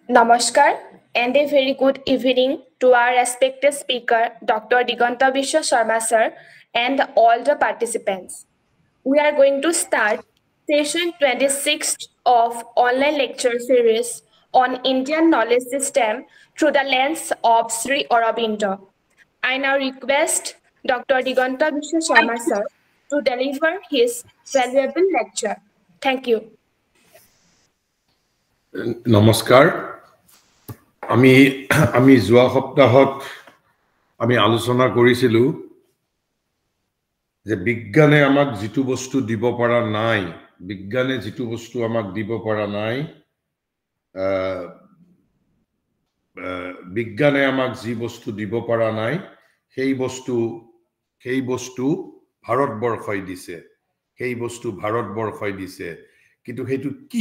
Namaskar and a very good evening to our respected speaker, Dr. Diganta Vishwa Sharma sir, and all the participants. We are going to start session 26 of online lecture series on Indian knowledge system through the lens of Sri Aurobindo. I now request Dr. Diganta Vishwa Sharma sir to deliver his valuable lecture. Thank you. নমস্কাৰ আমি যোৱা সপ্তাহত আমি আলোচনা কৰিছিলো যে বিজ্ঞানে আমাক যেটো বস্তু দিব পৰা নাই বিজ্ঞানে যেটো বস্তু আমাক দিব পৰা নাই বিজ্ঞানে আমাক যি বস্তু দিব পৰা নাই সেই বস্তু ভাৰতবৰ্ষই দিছে কিন্তু হেতু কি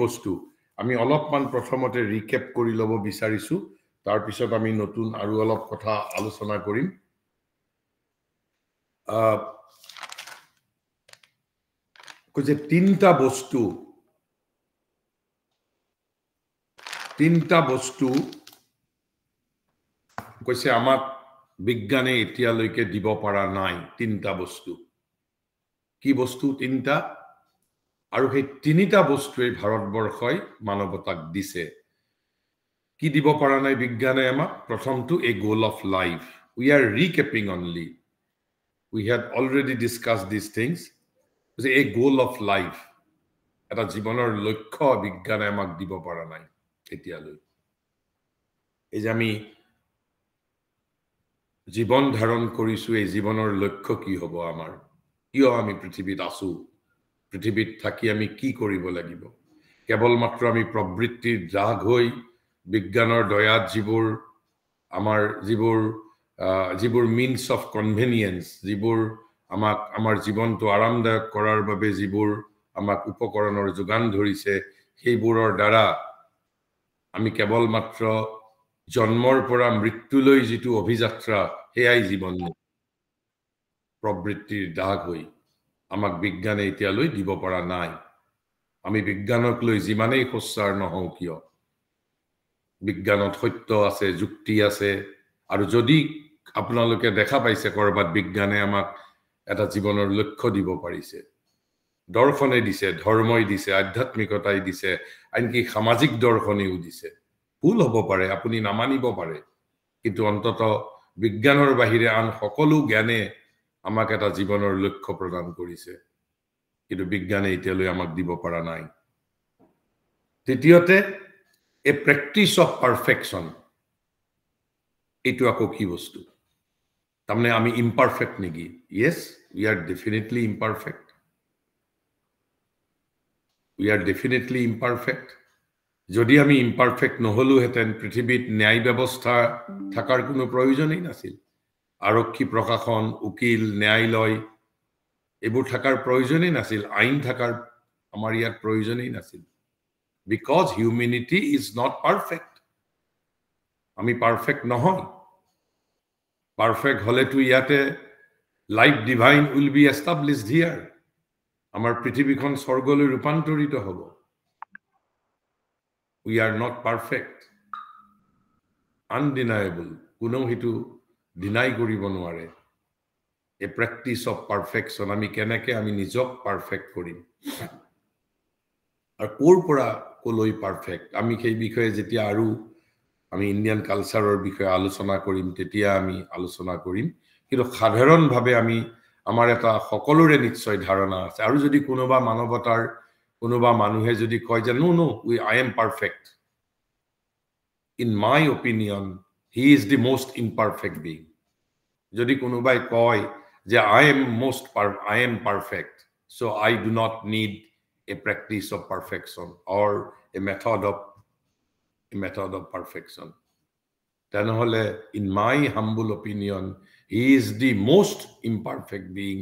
বস্তু আমি অলপমান প্ৰথমতে ৰিকেপ কৰি লব বিচাৰিছো তাৰ পিছত আমি নতুন আৰু অলপ কথা আলোচনা কৰিম যে তিনটা বস্তু কৈছে আমাক বিজ্ঞানে এতিয়ালৈকে দিব পৰা নাই তিনটা বস্তু কি বস্তু তিনটা আৰু সেই তিনিটা বস্তুৱে ভাৰতবৰ্ষই মানৱতাক দিছে কি দিব পৰা নাই বিজ্ঞানে আমাক প্ৰথমটো a goal of life we are recapping only we had already discussed these things a goal of life এটা জীৱনৰ লক্ষ্য বিজ্ঞানে আমাক দিব পৰা নাই এতিয়ালৈ এই যে আমি জীৱন ধাৰণ কৰিছো এই জীৱনৰ লক্ষ্য কি হ'ব আমাৰ কিয় আমি পৃথিৱীত আছো পৃথিৱীত থাকি আমি কি কৰিব লাগিব কেৱল মাত্ৰ আমি প্ৰবৃত্তিৰ জাগ হৈ বিজ্ঞানৰ দয়াত যিবোৰ মিনস অফ কনভেনিয়েন্স যিবোৰ আমাৰ জীৱনটো আৰামদায়ক কৰাৰ বাবে যিবোৰ আমাক উপকৰণৰ যোগান ধৰিছে সেইবোৰৰ দ্বাৰা আমি কেৱল মাত্ৰ জন্মৰ পৰা মৃত্যুলৈ যেটো অভিযাত্ৰা হেয়াই জীৱন প্ৰবৃত্তিৰ দাগ হৈ আমাক বিজ্ঞানে এতিয়ালৈ দিব পৰা নাই আমি বিজ্ঞানক লৈ যিমানেই খোচাৰ নহও কিয় বিজ্ঞানত সত্য আছে যুক্তি আছে আৰু যদি আপোনালোকে দেখা পাইছে কৰবাত বিজ্ঞানে আমাক এটা জীৱনৰ লক্ষ্য দিব পাৰিছে দৰ্শনে দিছে ধৰ্মই দিছে আধ্যাত্মিকতাই দিছে আনকি সামাজিক দৰ্শনেও দিছে ভুল হ'ব পাৰে আপুনি নামানিব পাৰে কিন্তু অন্তত বিজ্ঞানৰ বাহিৰে আন সকলো জ্ঞানে আমাক এটা জীৱনৰ লক্ষ্য প্ৰদান কৰিছে কিন্তু বিজ্ঞানে এতিয়ালৈ আমাক দিব পৰা নাই তৃতীয়তে a practice of perfection এটো আকো কি বস্তু তামনে আমি imperfect নেকি yes we are definitely imperfect যদি আমি imperfect নহলু হেতেন পৃথিৱীত ন্যায় ব্যৱস্থা থাকাৰ কোনো প্ৰয়োজনই নাছিল আৰক্ষী প্ৰশাসন উকিল ন্যায়ালয় এবোৰ থাকাৰ প্ৰয়োজনই নাছিল আইন থাকাৰ আমাৰ ইয়াত প্ৰয়োজনই নাছিল because humanity is not perfect আমি perfect নহয় perfect হলে তো ইয়াতে life divine will be established here আমাৰ পৃথিৱীখন স্বৰ্গলৈ ৰূপান্তৰিত হ'ব we are not perfect undeniable কোনো হিতু ডিনাই কৰিব নোৱাৰে a practice of perfection আমি কেনেকে আমি নিজক পাৰফেক্ট কৰিম আৰ কোৰ পৰা কলৈ পাৰফেক্ট আমি সেই বিষয়ে যেতিয়া আৰু আমি ইন্ডিয়ান কালচাৰৰ বিষয়ে আলোচনা কৰিম তেতিয়া আমি আলোচনা কৰিম কিন্তু সাধাৰণ ভাবে আমি আমাৰ এটা সকলোৰে নিশ্চয় ধাৰণা আছে আৰু যদি কোনোবা মানৱতাৰ কোনোবা মানুহে যদি কয় যে no I am perfect in my opinion he is the most imperfect being যদি কোনোবাই কয় যে I am perfect so I do not need a practice of perfection or a method of perfection tanhole in my humble opinion he is the most imperfect being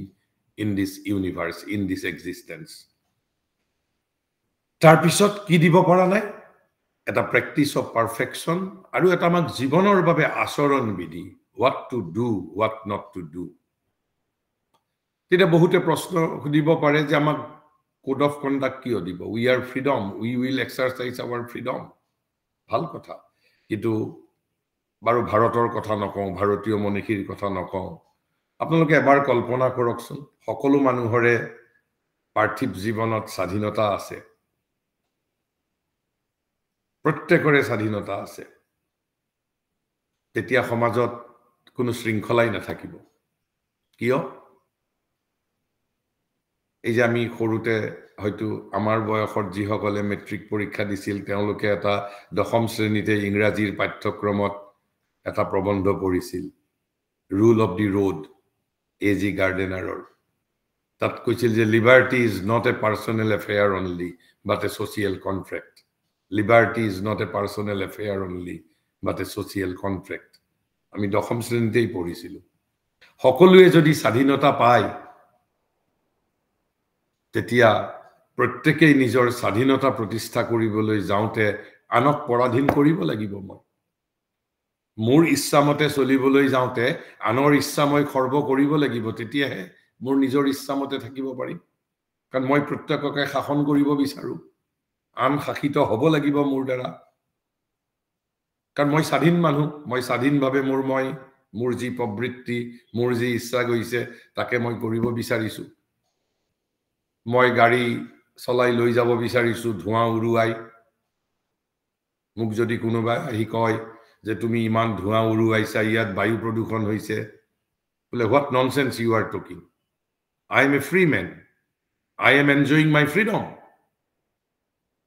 in this universe in this existence tar pisot ki dibo para nai eta practice of perfection aru eta mak jibonor babe asoron bidhi what to do what not to do tida bahute proshno dibo pare je amak code of conduct ki dibo we are freedom we will exercise our freedom ভাল কথা কিন্তু বাৰু ভাৰতৰ কথা নকওঁ ভাৰতীয় মনীষীৰ কথা নকওঁ আপোনালোকে এবাৰ কল্পনা কৰকচোন সকলো মানুহৰে পাৰ্থিৱ জীৱনত স্বাধীনতা আছে প্ৰত্যেকৰে স্বাধীনতা আছে তেতিয়া সমাজত কোনো শৃংখলাই নাথাকিব কিয় এই যে আমি সৰুতে হয়তো আমাৰ বয়সত যিসকলে মেট্ৰিক পৰীক্ষা দিছিল তেওঁলোকে এটা দশম শ্ৰেণীতে ইংৰাজীৰ পাঠ্যক্ৰমত এটা প্ৰবন্ধ পঢ়িছিল rule of the road A G গাৰ্ডেনাৰৰ তাত কৈছিল যে liberty is not a personal affair only but a social contract liberty is not a personal affair only but a social contract আমি দশম শ্ৰেণীতেই পঢ়িছিলোঁ সকলোৱে যদি স্বাধীনতা পায় তেতিয়া প্ৰত্যেকেই নিজৰ স্বাধীনতা প্ৰতিষ্ঠা কৰিবলৈ যাওঁতে আনক পৰাধীন কৰিব লাগিব মই মোৰ ইচ্ছামতে চলিবলৈ যাওঁতে আনৰ ইচ্ছা মই খৰ্ব কৰিব লাগিব তেতিয়াহে মোৰ নিজৰ ইচ্ছামতে থাকিব পাৰিম কাৰণ মই প্ৰত্যেককে শাসন কৰিব বিচাৰো আন শাসিত হ'ব লাগিব মোৰ দ্বাৰা কাৰণ মই স্বাধীন মানুহ মই স্বাধীনভাৱে মোৰ যি প্ৰবৃত্তি মোৰ যি ইচ্ছা গৈছে তাকে মই কৰিব বিচাৰিছো মই গাড়ী চলাই লৈ যাব বিচাৰিছো ধোঁৱা উৰুৱাই মোক যদি কোনোবা আহি কয় যে তুমি ইমান ধোঁৱা উৰুৱাইছা ইয়াত বায়ু প্ৰদূষণ হৈছে বোলে what nonsense you are talking I am a free man I am enjoying my freedom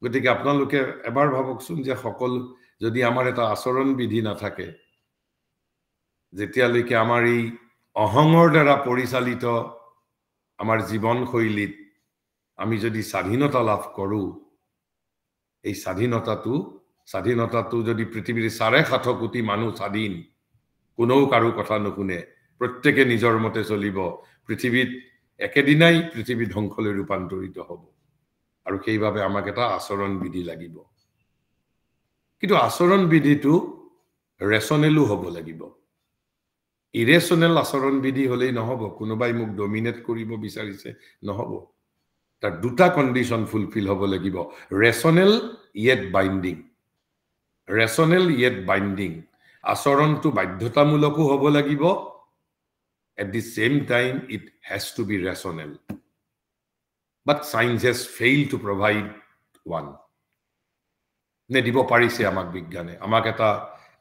গতিকে আপোনালোকে এবাৰ ভাবকচোন যে সকল যদি আমাৰ এটা আচৰণ বিধি নাথাকে যেতিয়ালৈকে আমাৰ এই অহংৰ দ্বাৰা পৰিচালিত আমাৰ জীৱনশৈলীত আমি যদি স্বাধীনতা লাভ কৰো এই স্বাধীনতাটো যদি পৃথিৱীৰ 7.5 কোটি মানুহ স্বাধীন কোনেও কাৰো কথা নুশুনে প্ৰত্যেকে নিজৰ মতে চলিব পৃথিৱীত একেদিনাই পৃথিৱী ধ্বংসলৈ ৰূপান্তৰিত হ'ব আৰু সেইভাবে আমাক এটা আচৰণ বিধি লাগিব কিন্তু আচৰণ বিধিটো ৰেচনেলো হ'ব লাগিব ইৰেচনেল আচৰণ বিধি হলেই নহব কোনোবাই মোক ডমিনেট কৰিব বিচাৰিছে নহব তাৰ দুটা কন্ডিশন ফুলফিল হ'ব লাগিব ৰেচনেল ইয়েট বাইন্ডিং আচৰণটো বাধ্যতামূলকো হ'ব লাগিব at the same time it has to be rational but science has failed to provide one নে দিব পাৰিছে আমাক বিজ্ঞানে আমাক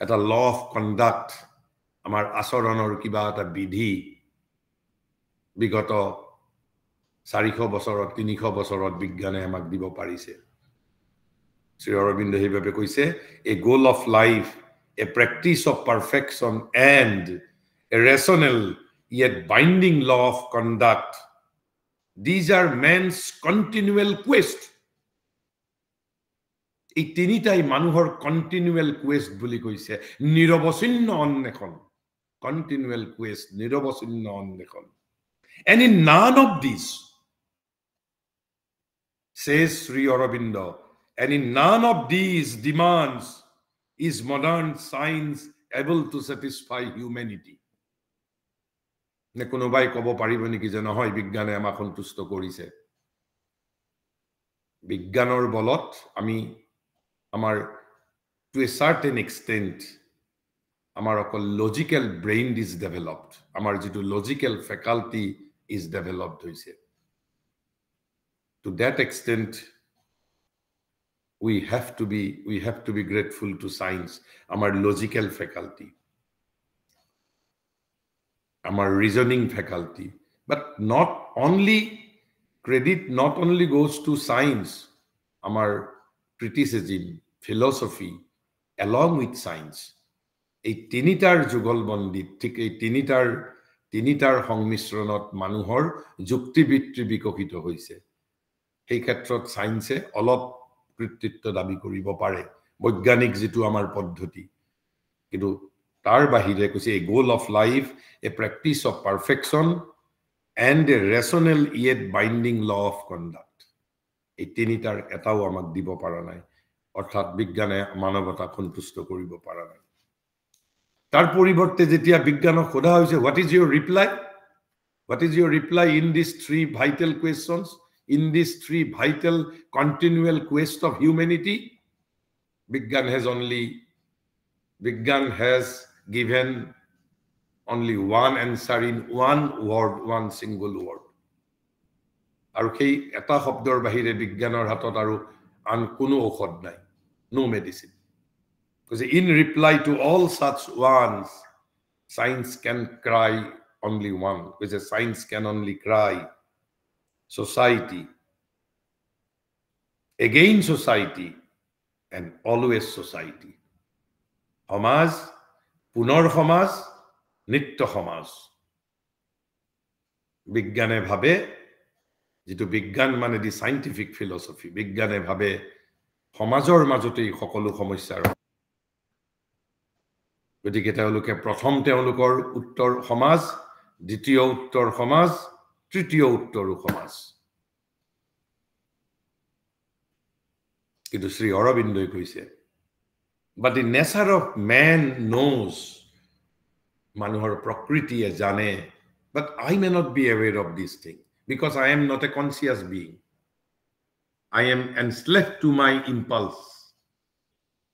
এটা ল অফ কন্ডাক্ট আমাৰ আচৰণৰ কিবা এটা বিধি বিগত 400 বছৰত 300 বছৰত বিজ্ঞানে আমাক দিব পাৰিছে শ্ৰী অৰবিন্দ সেইভাবে কৈছে a goal of life a practice of perfection and a rational yet binding law of conduct these are man's continual quest এই তিনিটাই মানুহৰ কন্টিনিউয়াল কোয়েস্ট বুলি কৈছে নিৰৱচ্ছিন্ন অন্বেষণ continual quest নিৰৱচ্ছিন্ন অন্বেষণ and in none of these says Sri Aurobindo and in none of these demands is modern science able to satisfy humanity নে কোনোবাই ক'ব পাৰিব নেকি যে নহয় বিজ্ঞানে আমাক সন্তুষ্ট কৰিছে বিজ্ঞানৰ বলত আমি আমাৰ to a certain extent আমাৰ অকল লজিক্যাল ব্ৰেইন ইজ ডেভেলপড আমাৰ যেটো লজিক্যাল ফ্যাকাল্টি ইজ ডেভেলপড হৈছে to that extent we have to be grateful to science our logical faculty our reasoning faculty but not only goes to science our criticism philosophy along with science এই তিনিটাৰ যুগলবন্দী ঠিক এই তিনিটাৰ সংমিশ্ৰণত মানুহৰ যুক্তিবৃত্তি বিকশিত হৈছে এই ক্ষেত্ৰত সায়েন্সে অলপ কৃতিত্ব দাবী কৰিব পাৰে বৈজ্ঞানিক যেটো আমাৰ পদ্ধতি কিন্তু তাৰ বাহিৰে কৈছে a goal of life a practice of perfection and a rational yet binding law of conduct এই তিনিটাৰ এটাও আমাক দিব পৰা নাই অৰ্থাৎ বিজ্ঞানে মানৱতা সন্তুষ্ট কৰিব পৰা নাই তাৰ পৰিৱৰ্তে যেতিয়া বিজ্ঞানক সোধা হৈছে what is your reply in these three vital questions in these three vital continual quest of humanity Vigyan has given only one answer in one word, one single word. Aru kei eta shobdor bahire Vigyanor hatot aru an kono oshod nai. No medicine. Because in reply to all such ones, science can cry only one. Because science can only cry society, again society, and always society. Homaj, punor homaj, nitto homaj. Vigyane bhabe, jitu vigyan mane di scientific philosophy. Vigyane bhabe, homajor majote hokolu samosyar. গতিকে তেওঁলোকে প্ৰথম তেওঁলোকৰ উত্তৰ সমাজ, দ্বিতীয় উত্তৰ সমাজ, তৃতীয় উত্তৰো সমাজ। কিন্তু শ্ৰী অৰবিন্দই কৈছে, but the nature of man knows, মানুহৰ প্ৰকৃতিয়ে জানে, but I may not be aware of this thing because I am not a conscious being. I am enslaved to my impulse.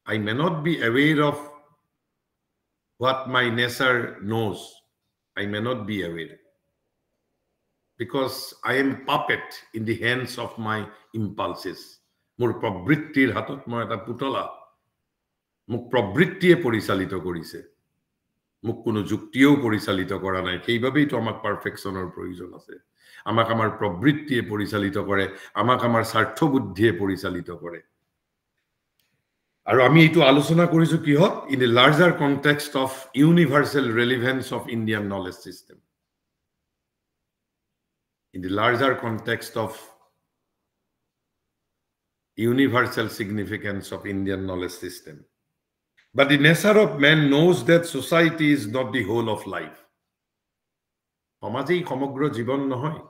I may not be aware of what my nature knows. I may not be aware because I am puppet in the hands of my impulses. Mur pravrittir hatot moi eta putola. Muk pravrittiye porichalito korise. Muk kono juktio porichalito kora nai. Keibabei to amak perfectionor proyojon ase. Amak amar pravrittiye porichalito kore, amak amar sartho buddhiye porichalito kore. আৰু আমি এইটো আলোচনা কৰিছো কিহত in the larger context of universal relevance of Indian knowledge system, in the larger context of universal significance of Indian knowledge system. But the nature of man knows that society is not the whole of life. সমাজেই সমগ্ৰ জীৱন নহয়।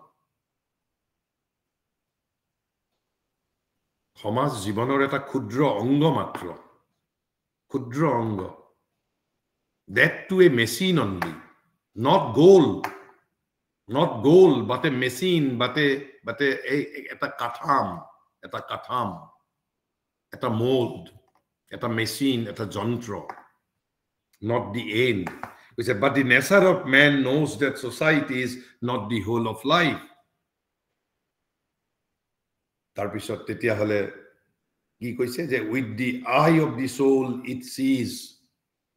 সমাজ জীৱনৰ এটা ক্ষুদ্ৰ অংগ মাত্ৰ, ক্ষুদ্ৰ অংগ। That to a machine only, not goal, but a machine, but এটা কাঠাম, এটা mold, এটা machine, এটা যন্ত্ৰ, not the end. We say, but the nature of man knows that society is not the whole of life. তাৰপিছত তেতিয়া হলে কি কৈছে যে with the eye of the soul it sees,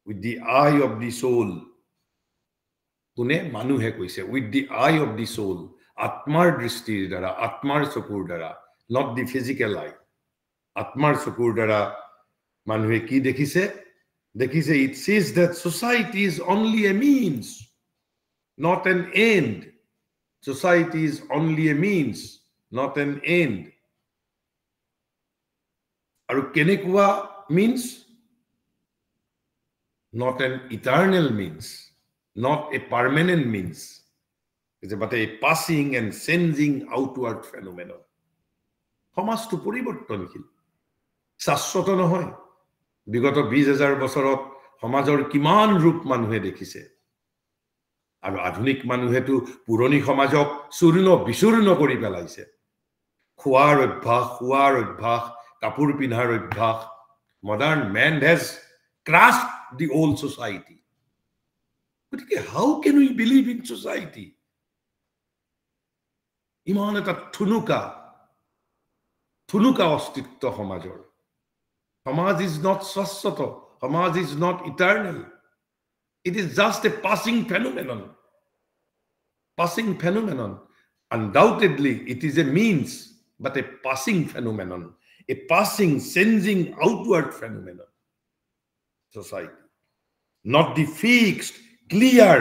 with the eye of the soul, কোনে মানুহে কৈছে with the eye of the soul, আত্মাৰ দৃষ্টিৰ দ্বাৰা, আত্মাৰ চকুৰ দ্বাৰা, not the physical eye, আত্মাৰ চকুৰ দ্বাৰা মানুহে কি দেখিছে? দেখিছে it sees that society is only a means, not an end. Society is only a means, not an end. আৰু কেনেকুৱা means? Not an eternal means, not a permanent means, but a passing and changing outward phenomenon. সমাজটো পৰিৱৰ্তনশীল, শাশ্বত নহয়। বিগত 20,000 বছৰত সমাজৰ কিমান ৰূপ মানুহে দেখিছে, আৰু আধুনিক মানুহেতো পুৰণি সমাজক চূৰ্ণ বিচূৰ্ণ কৰি পেলাইছে। খোৱাৰ অভ্যাস, কাপোৰ পিন্ধাৰ অভ্যাস, modern man has crushed the old society. গতিকে how can we believe in society? ইমান এটা থুনুকা অস্তিত্ব সমাজৰ। সমাজ is not শাশ্বত, সমাজ is not eternal. It is just a passing phenomenon. Undoubtedly it is a means, but a passing phenomenon, a passing, changing outward phenomenon. Society, not the fixed, clear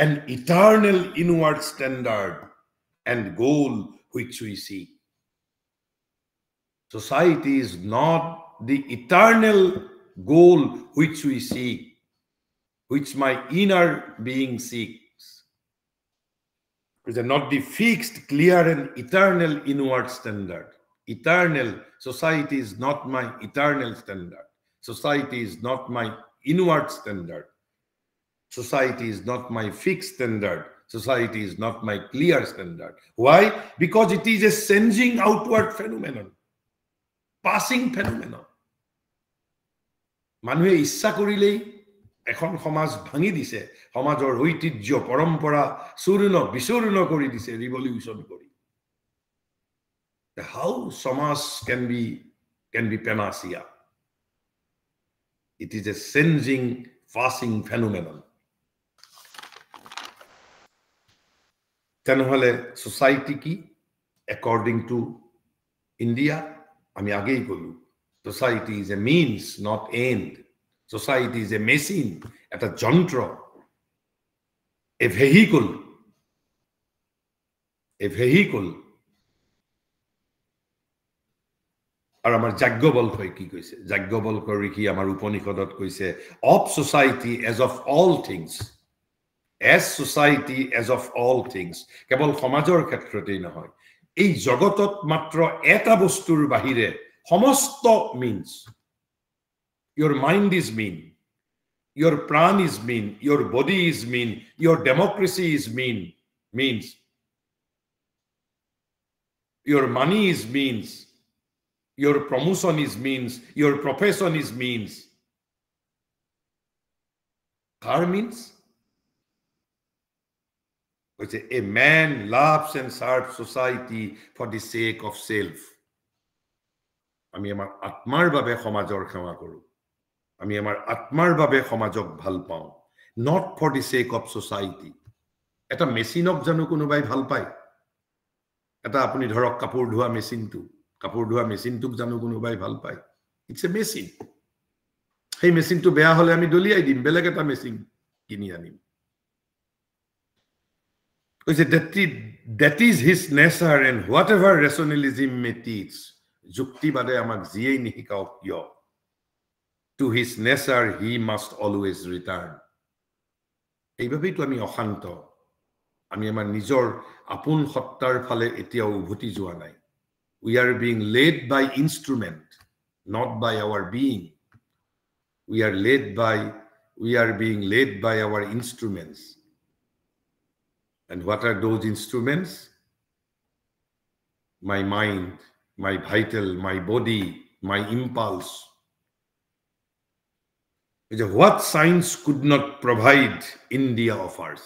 and eternal inward standard and goal which we seek. Society is not the eternal goal which we seek, which my inner being seeks. It is not the fixed, clear and eternal inward standard. Eternal society is not my eternal standard. Society is not my inward standard. Society is not my fixed standard. Society is not my clear standard. Why? Because it is a changing outward phenomenon, passing phenomenon. মানুহে ইচ্ছা কৰিলেই এখন সমাজ ভাঙি দিছে, সমাজৰ ঐতিহ্য পৰম্পৰা চূৰ্ণ বিচূৰ্ণ কৰি দিছে ৰিভলিউচন কৰি। How সমাজ can be panacea? It is a changing, passing phenomenon. তেনেহলে society কি? According to India, আমি আগেই কলো, society is a means, not end. Society is a machine, এটা যন্ত্র, a vehicle. আর আমাৰ যাজ্ঞবল্ক্যই কি কৈছে? যাজ্ঞবল্ক্যৰ ঋষি আমাৰ উপনিষদত কৈছে, of society as of all things, as society as of all things. কেৱল সমাজৰ ক্ষেত্ৰতেই নহয়, এই জগতত মাত্ৰ এটা বস্তুৰ বাহিৰে সমস্ত means. Your mind is mean, your pran is mean, your body is mean, your democracy is means. Your money is means. Your promotion is means. Your profession is means. Car means? A man loves and serves society for the sake of self. আমি আমাৰ আত্মাৰ বাবে সমাজৰ সেৱা কৰো, আমি আমাৰ আত্মাৰ বাবে সমাজক ভাল পাওঁ, not for the sake of society. এটা মেচিনক জানো কোনোবাই ভাল পায়? এটা আপুনি ধৰক কাপোৰ ধোৱা মেচিনটোক জানো কোনোবাই ভাল পায়? It's a machine. সেই মেচিনটো বেয়া হলে আমি দলিয়াই দিম, বেলেগ এটা মেচিন কিনি আনিম। That is his nature, and whatever rationalism may teach, যুক্তিবাদে আমাক যিয়েই নিশিকাওক কিয়, to his nature he must always return. এইভাবেইতো আমি অশান্ত, আমি আমাৰ নিজৰ আপোন সত্তাৰ ফালে এতিয়াও উভতি যোৱা নাই। We are being led by instrument, not by our being. We are being led by our instruments. And what are those instruments? My mind, my vital, my body, my impulse. What science could not provide, India offers.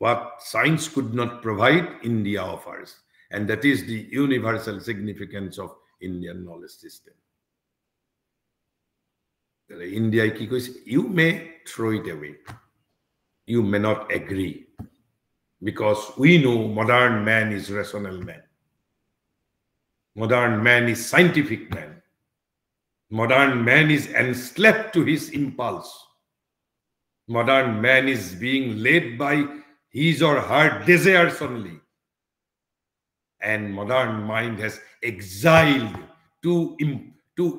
What science could not provide, India offers. And that is the universal significance of Indian knowledge system. India, you may throw it away. You may not agree. Because we know modern man is rational man. Modern man is scientific man. Modern man is enslaved to his impulse. Modern man is being led by his or her desires only. And modern mind has exiled to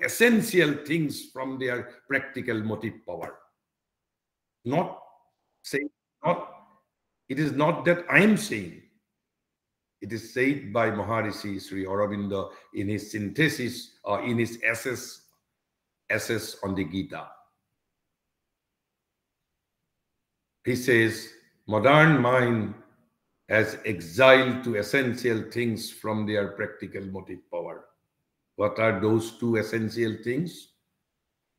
essential things from their practical motive power. It is not that I am saying. It is said by Maharishi Sri Aurobindo in his synthesis or in his essays on the Gita. He says, modern mind has exiled to essential things from their practical motive power. What are those two essential things?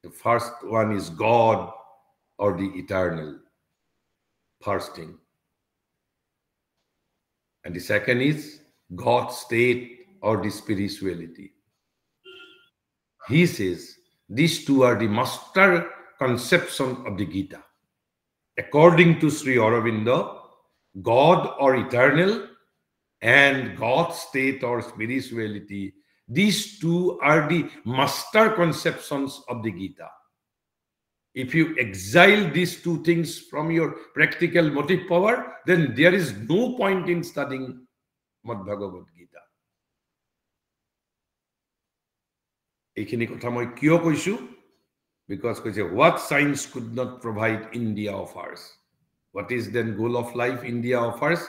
The first one is God or the eternal. First thing. And the second is God's state or the spirituality. He says these two are the master conception of the Gita. According to Sri Aurobindo, God or eternal and God's state or spirituality, these two are the master conceptions of the Gita. If you exile these two things from your practical motive power, then there is no point in studying Mad Bhagavad Gita. Ekhini kotha moi kiyo koisu? Because what science could not provide, India offers. What is then goal of life India offers?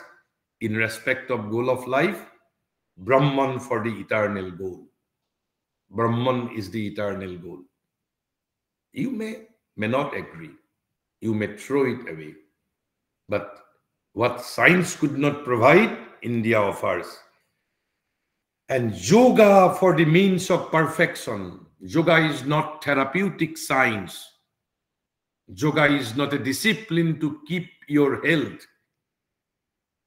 In respect of goal of life, Brahman for the eternal goal. Brahman is the eternal goal. You may not agree. You may throw it away. But what science could not provide, India offers. And yoga for the means of perfection. Yoga is not therapeutic science. Yoga is not a discipline to keep your health.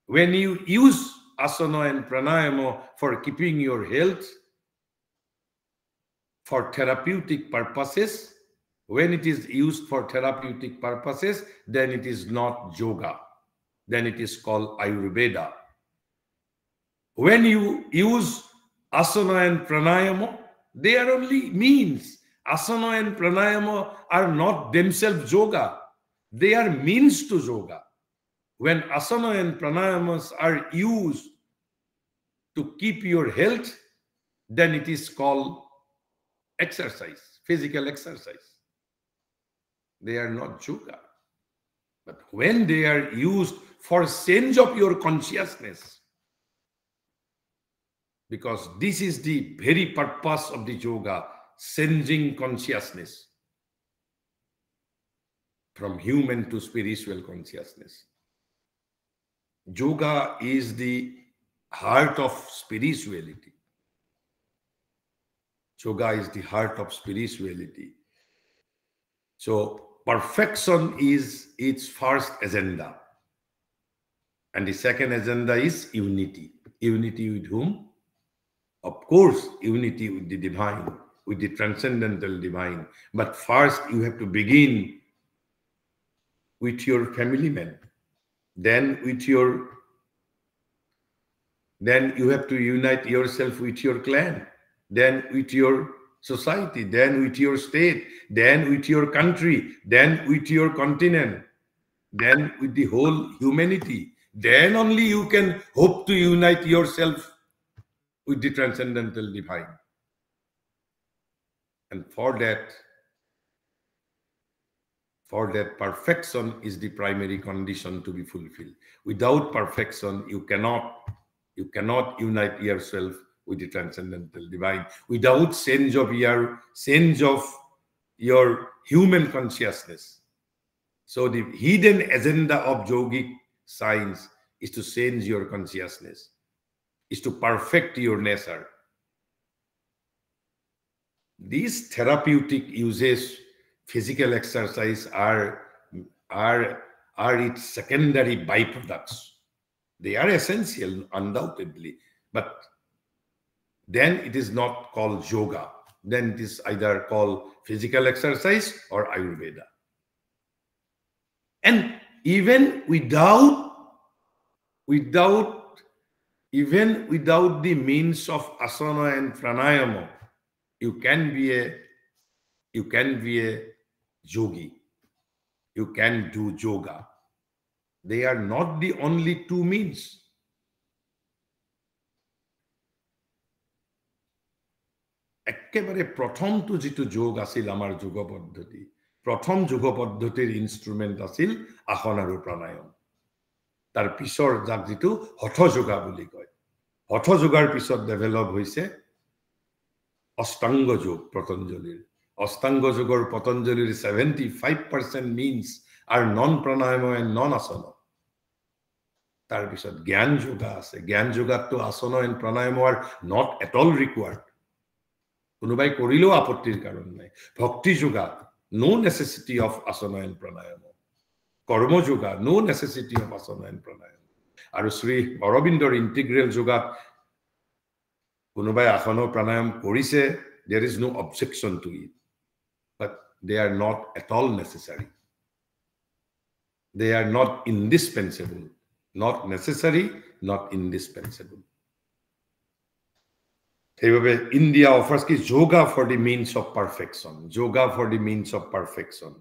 When you use asana and pranayama for keeping your health, for therapeutic purposes, when it is used for therapeutic purposes, then it is not yoga. Then it is called Ayurveda. When you use asana and pranayama, they are only means. Asana and pranayama are not themselves yoga. They are means to yoga. When asana and pranayamas are used to keep your health, then it is called exercise, physical exercise. They are not yoga. But when they are used for change of your consciousness, because this is the very purpose of the yoga, changing consciousness from human to spiritual consciousness. Yoga is the heart of spirituality. Yoga is the heart of spirituality. So perfection is its first agenda. And the second agenda is unity. Unity with whom? Of course, unity with the divine, with the transcendental divine. But first, you have to begin with your family men. Then you have to unite yourself with your clan. Then with your society. Then with your state. Then with your country. Then with your continent. Then with the whole humanity. Then only you can hope to unite yourself with the transcendental divine. And for that perfection is the primary condition to be fulfilled. Without perfection, you cannot unite yourself with the transcendental divine. Without change of your human consciousness. So the hidden agenda of yogic science is to change your consciousness, is to perfect your nature. These therapeutic uses, physical exercise are its secondary byproducts. They are essential, undoubtedly, but then it is not called yoga. Then it is either called physical exercise or Ayurveda. And even without the means of asana and pranayama, you can be a yogi. You can do yoga. They are not the only two means. একেবাৰে প্ৰথমটো যিটো যোগ আছিল আমাৰ যোগ পদ্ধতি, প্ৰথম যোগ পদ্ধতিৰ ইনষ্ট্ৰুমেন্ট আছিল আসন আৰু প্ৰাণায়াম। তাৰ পিছৰ যাক যিটো হঠ যোগা বুলি কয়, হঠ যোগাৰ পিছত ডেভেলপ হৈছে অষ্টাংগ যোগ পতঞ্জলিৰ। অষ্টাংগ যোগৰ পতঞ্জলিৰ 75% means are non pranayama and non asana. তাৰ পিছত জ্ঞান যোগা আছে। জ্ঞান যোগাতটো asana and pranayama are not at all required. কোনোবাই কৰিলেও আপত্তিৰ কাৰণ নাই। ভক্তি yoga, no necessity of asana and pranayama. কৰ্ম yoga, no necessity of asana and pranayama. আৰু শ্ৰী অৰবিন্দৰ ইন্টিগ্ৰেল যোগাত কোনোবাই আসana pranayam কৰিছে, there is no objection to it, but they are not at all necessary. They are not indispensable, not necessary, not indispensable. India offers yoga for the means of perfection. Yoga for the means of perfection.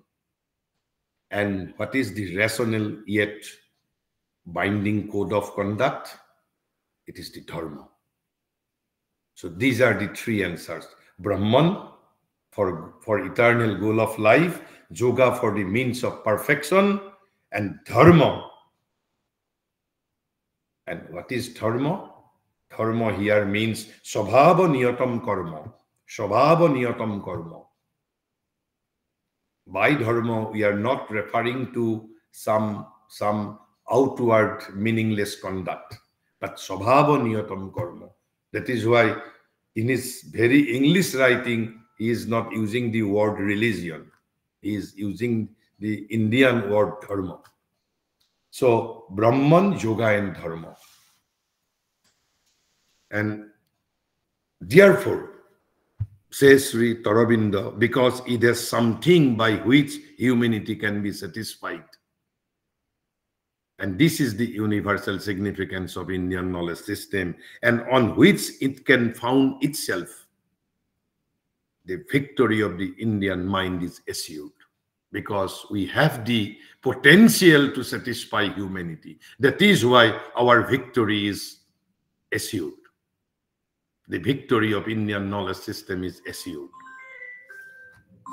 And what is the rational yet binding code of conduct? It is the dharma. So these are the three answers. Brahman for eternal goal of life, yoga for the means of perfection, and dharma. And what is dharma? Dharma here means swabhava niyatam karma. Swabhava niyatam karma. By dharma, we are not referring to some outward meaningless conduct, but swabhava niyatam karma. That is why in his very English writing, he is not using the word religion. He is using the Indian word dharma. So Brahman, Yoga, and Dharma. And therefore, says Sri Aurobindo, because it is something by which humanity can be satisfied. And this is the universal significance of Indian knowledge system, and on which it can found itself. The victory of the Indian mind is assured, because we have the potential to satisfy humanity. That is why our victory is assured. The victory of Indian knowledge system is assured.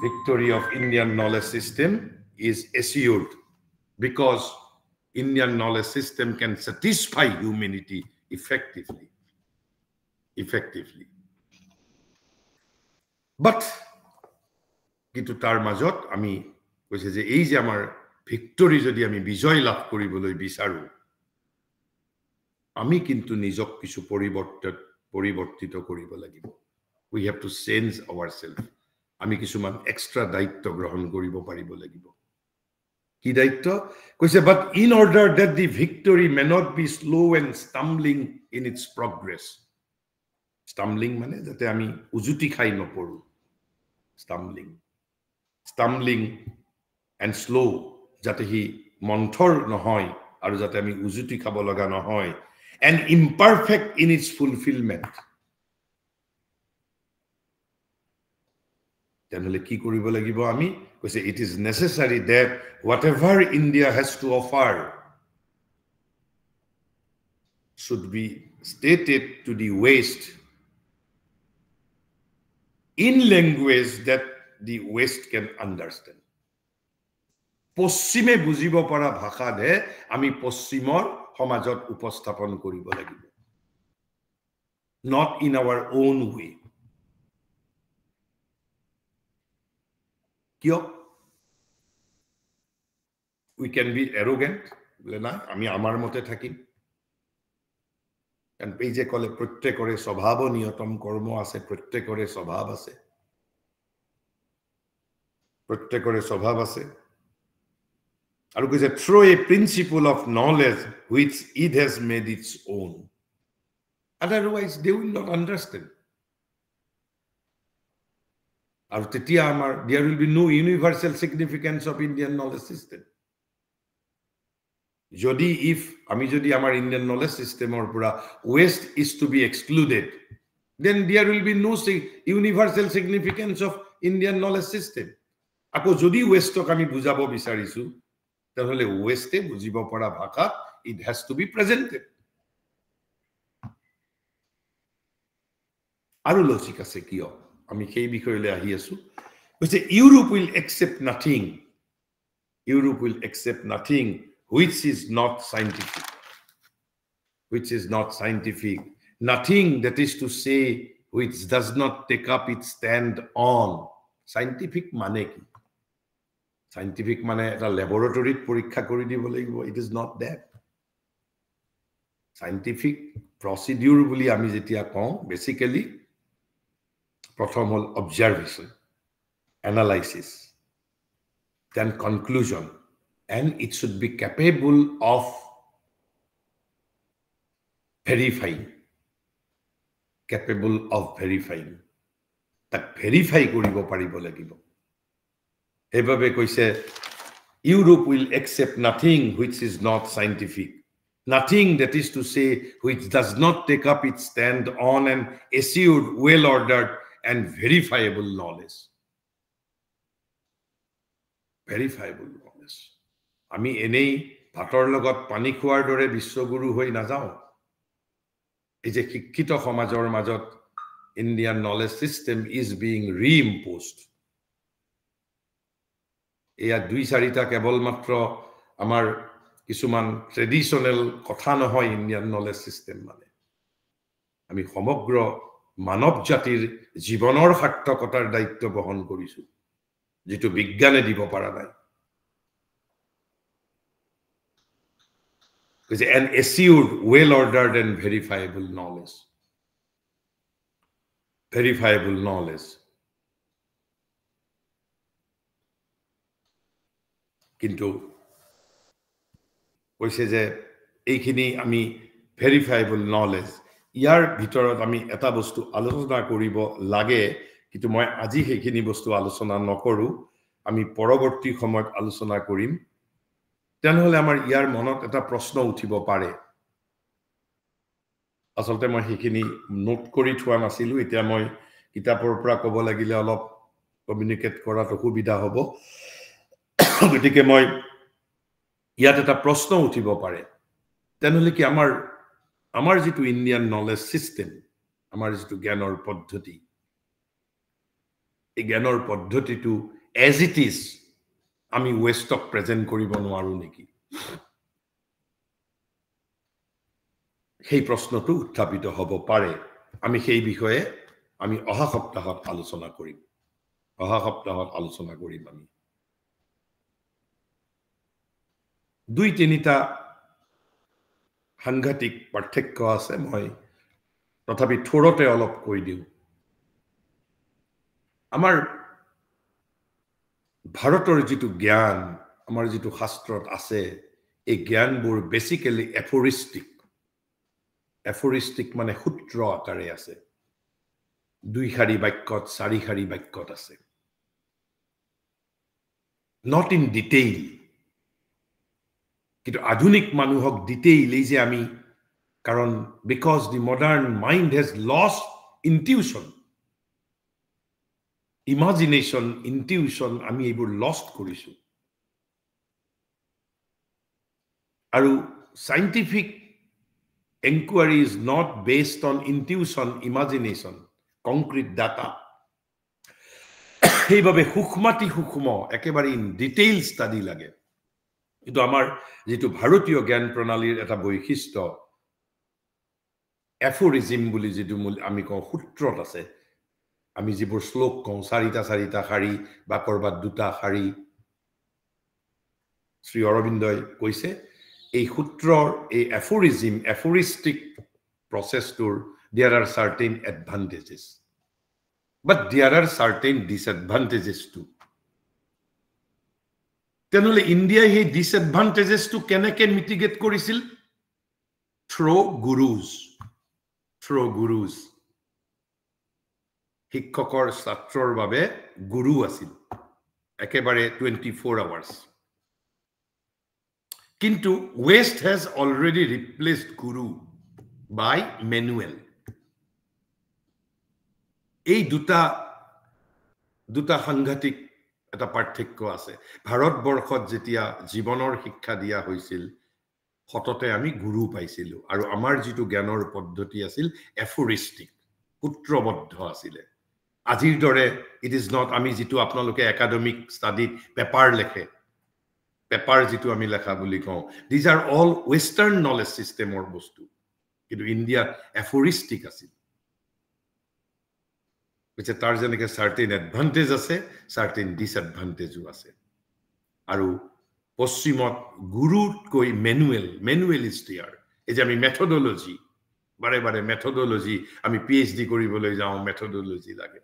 Victory of Indian knowledge system is assured because Indian knowledge system can satisfy humanity effectively. But কিন্তু তাৰ মাজত আমি কৈছে যে এই যে আমাৰ victory যদি আমি বিজয় লাভ কৰিবলৈ বিচাৰো আমি কিন্তু নিজক কিছু পৰিৱৰ্তিত কৰিব লাগিব we have to change ourselves আমি কিছুমান এক্সট্ৰা দায়িত্ব গ্ৰহণ কৰিব পাৰিব লাগিব কি দায়িত্ব কৈছে but in order that the victory may not be slow and stumbling in its progress stumbling মানে যাতে আমি উজুটি খাই নপৰো stumbling and slow যাতে হি মন্থৰ নহয় আৰু যাতে আমি উজুটি খাব লগা নহয় and imperfect in its fulfillment তেনেহলে কি কৰিব লাগিব আমি কৈছে it is necessary that whatever India has to offer should be stated to the West in language that the West can understand. পশ্চিমে বুজিব পৰা ভাষাতে আমি পশ্চিমৰ সমাজত উপস্থাপন কৰিব লাগিব not in our own way কিয় we can be arrogant বলে না আমি আমাৰ মতে থাকিম and পেজে কলে প্ৰত্যেকৰে স্বভাৱ নিয়তম কৰ্ম আছে প্ৰত্যেকৰে স্বভাৱ আছে প্ৰত্যেকৰে স্বভাৱ আছে আৰু কৈছে through a principle of knowledge which it has made its own otherwise they will not understand আৰু তেতিয়া আমাৰ there will be no universal significance of Indian knowledge system যদি আমি যদি আমাৰ Indian knowledge system or pura West is to be excluded then there will be no universal significance of Indian knowledge system আকৌ যদি Westক আমি বুজাব বিচাৰিছো তাহলে Weste বুজিব পৰা ভাষা it has to be presented আৰু লজিক আছে কিয় আমি সেই বিষয়লৈ আহি আছো কৈছে Europe will accept nothing which is not scientific nothing that is to say which does not take up its stand on scientific মানে কি scientific মানে এটা ল্যাবৰেটৰীত পৰীক্ষা কৰি দিব লাগিব it is not that scientific procedure বুলি আমি যেতিয়া কওঁ basically প্ৰথম হল observation analysis then conclusion and it should be capable of verifying তাক verify কৰিব পাৰিব লাগিব এভাবে কৈছে Europe will accept nothing which is not scientific nothing that is to say which does not take up its stand on an assured well ordered and verifiable knowledge আমি এনেই ভাতৰ লগত পানী খোৱাৰ দৰে বিশ্বগুৰু হৈ নাযাওঁ এই যে শিক্ষিত সমাজৰ মাজত Indian knowledge system is being reimposed এয়া দুই চাৰিটা কেৱল মাত্ৰ আমাৰ কিছুমান ট্ৰেডিশনাল কথা নহয় Indian knowledge system মানে আমি সমগ্ৰ মানৱ জাতিৰ জীৱনৰ সাৰ্থকতাৰ দায়িত্ব বহন কৰিছো যেটো বিজ্ঞানে দিব পৰা নাই because an assured well ordered and verifiable knowledge কিন্তু কৈছে যে এইখিনি আমি ভেৰিফাইবল নলেজ ইয়াৰ ভিতৰত আমি এটা বস্তু আলোচনা কৰিব লাগে কিন্তু মই আজি সেইখিনি বস্তু আলোচনা নকৰো আমি পৰৱৰ্তী সময়ত আলোচনা কৰিম তেনেহলে আমাৰ ইয়াৰ মনত এটা প্ৰশ্ন উঠিব পাৰে আসলতে মই সেইখিনি নোট কৰি থোৱা নাছিলো এতিয়া মই কিতাপৰ পৰা ক'ব লাগিলে অলপ কমিউনিকেট কৰাত অসুবিধা হ'ব গতিকে মই ইয়াত এটা প্ৰশ্ন উঠিব পাৰে তেনেহলে কি আমাৰ যেটো ইন্ডিয়ান নলেজ সিস্টেম আমাৰ যেটো জ্ঞানৰ পদ্ধতি এই জ্ঞানৰ পদ্ধতিটো এজ ইট ইজ আমি ওয়েষ্টক প্ৰেজেন্ট কৰিব নোৱাৰো নেকি সেই প্ৰশ্নটো উত্থাপিত হ'ব পাৰে আমি সেই বিষয়ে আমি অহা সপ্তাহত আলোচনা কৰিম আমি দুই তিনিটা সাংঘাতিক পাৰ্থক্য আছে মই তথাপি থোৰতে অলপ কৈ দিও আমাৰ ভাৰতৰ যেটো জ্ঞান আমাৰ যেটো শাস্ত্ৰত আছে এই জ্ঞানবোৰ বেসিক্যালি এফোৰিষ্টিক মানে সূত্ৰ আকাৰে আছে দুই শাৰী বাক্যত চাৰি শাৰী বাক্যত আছে not in detail কিন্তু আধুনিক মানুহক ডিটেইল এই যে আমি কারণ because the modern mind has lost imagination intuition আমি এইবোৰ লস্ট কৰিছো আৰু scientific inquiry is not based on intuition imagination concrete data এইভাবে হুকমাতি হুকম একেবাৰে ইন ডিটেইল স্টাডি লাগে কিন্তু আমাৰ যেটো ভাৰতীয় জ্ঞান প্ৰণালীৰ এটা বৈশিষ্ট্য এফোৰিজম বুলি যেটো আমি কওঁ সূত্ৰত আছে আমি যিবোৰ শ্লোক কওঁ চাৰিটা শাৰী বা কৰবাত দুটা শাৰী শ্ৰী অৰবিন্দই কৈছে এই সূত্ৰৰ এই এফোৰিষ্টিক প্ৰসেছটোৰ there are certain advantages but there are certain disadvantages too তেনেহলে ইন্ডিয়া এই disadvantages to কেনেকে মিটিগেট কৰিছিল through gurus শিক্ষকৰ ছাত্ৰৰ বাবে গুৰু আছিল একেবাৰে 24 hours কিন্তু West has already replaced guru by manual এই দুটা সাংঘাতিক এটা পাৰ্থক্য আছে ভাৰতবৰ্ষত যেতিয়া জীৱনৰ শিক্ষা দিয়া হৈছিল হততে আমি গুৰু পাইছিল আৰু আমাৰ যেটো জ্ঞানৰ পদ্ধতি আছিল এফোৰিষ্টিক সূত্ৰবদ্ধ আছিল আজিৰ দৰে ইট ইজ নট আমি যেটো আপোনালোকে একাডেমিক ষ্টাডিত পেপাৰ লেখে পেপাৰ যেটো আমি লেখা বুলি কওঁ these are all western knowledge systemৰ বস্তু কিন্তু ইন্ডিয়া এফোৰিষ্টিক আছিল which তাৰ যেনেকে certain advantage আছে certain disadvantage আছে আৰু পশ্চিমত গুৰুত কৈ মেনুৱেলিষ্ট ইয়াৰ এই যে আমি মেথডোলজি বাৰে মেথডোলজি আমি পিএইচডি কৰিবলৈ যাওঁ মেথডোলজি লাগে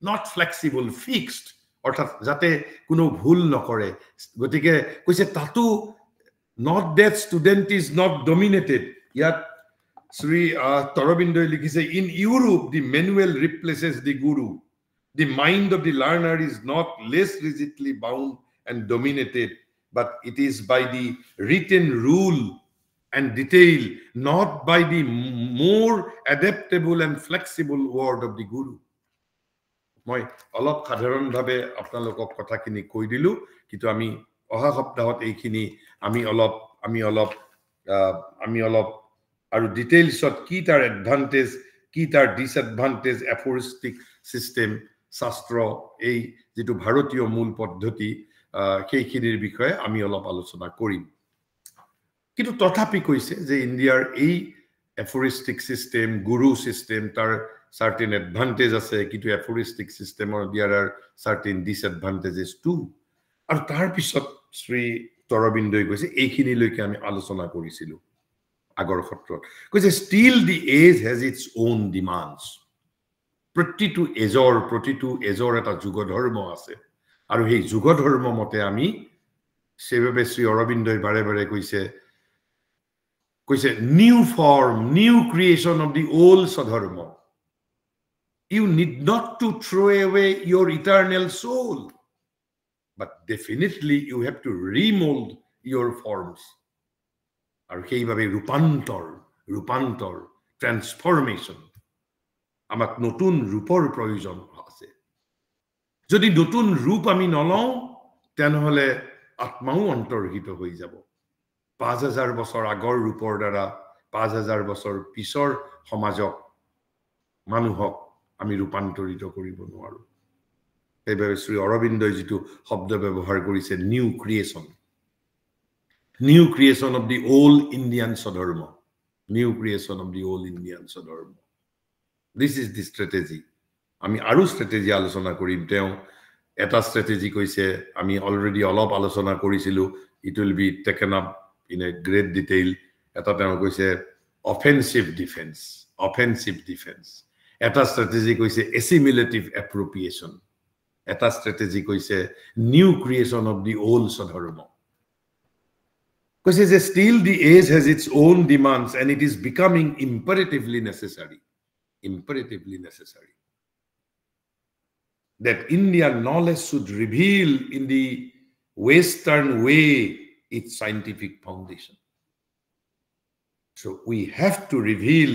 not flexible fixed অৰ্থাৎ যাতে কোনো ভুল নকৰে গতিকে কৈছে Tatu not that student is not dominated ইয়াত Sri Torobindoi likhise in Europe the manual replaces the guru the mind of the learner is not less rigidly bound and dominated but it is by the written rule and detail not by the more adaptable and flexible word of the guru মই অলপ সাধাৰণ ভাবে আপোনালোকক কথাখিনি কৈ দিলো কিন্তু আমি অহা সপ্তাহত এইখিনি আমি অলপ আৰু ডিটেইলছত কি তাৰ এডভান্টেজ কি তাৰ ডিসএডভান্টেজ এফোৰিষ্টিক সিস্টেম শাস্ত্ৰ এই যেটো ভাৰতীয় মূল পদ্ধতি সেইখিনিৰ বিষয়ে আমি অলপ আলোচনা কৰিম কিন্তু তথাপি কৈছে যে ইন্ডিয়াৰ এই এফোৰিষ্টিক সিস্টেম গুৰু সিস্টেম তাৰ certain advantages আছে কিন্তু এফোৰিষ্টিক সিস্টেমৰ there are certain disadvantages too আৰু তাৰ পিছত শ্ৰী তৰবিন্দই কৈছে এইখিনি লৈকে আমি আলোচনা কৰিছিলো আগৰ ক্ষেত্ৰত কৈছে still the age has its own demands প্ৰতিটো এজৰ এটা যুগ ধৰ্ম আছে আৰু সেই যুগ ধৰ্ম মতে আমি সেইভাবে শ্রী অরবিন্দই বারে বারে কইছে new form new creation of the old swadharma you need not to throw away your eternal soul but definitely you have to remold your forms আর সেইভাবে রূপান্তর ট্রান্সফরমেশন আমাক নতুন ৰূপৰ প্ৰয়োজন আছে যদি নতুন ৰূপ আমি নলওঁ তেনহলে আত্মাও অন্তৰ্হিত হৈ যাব 5000 বছৰ আগৰ ৰূপৰ দ্বাৰা 5000 বছৰ পিছৰ সমাজক মানুহক আমি ৰূপান্তৰিত কৰিব নোৱাৰো এইভাবে শ্ৰী অৰবিন্দই যেটো শব্দ ব্যৱহাৰ কৰিছে new creation of the old Indian swadharma new creation of the old Indian swadharma this is the strategy আমি আৰু স্ট্ৰেটেজি আলোচনা কৰিম তেও এটা স্ট্ৰেটেজি কৈছে আমি অলৰেডি অলপ আলোচনা কৰিছিলো it will be taken up in a great detail এটা তেও কৈছে অফেন্সিভ ডিফেন্স এটা স্ট্ৰেটেজি কৈছে এসিমিলেটিভ এপ্ৰোপ্ৰিয়েশন এটা স্ট্ৰেটেজি কৈছে new creation of the old স্বধৰ্ম কৈছে যে still the age has its own demands and it is becoming imperatively necessary that Indian knowledge should reveal in the Western way its scientific foundation. So we have to reveal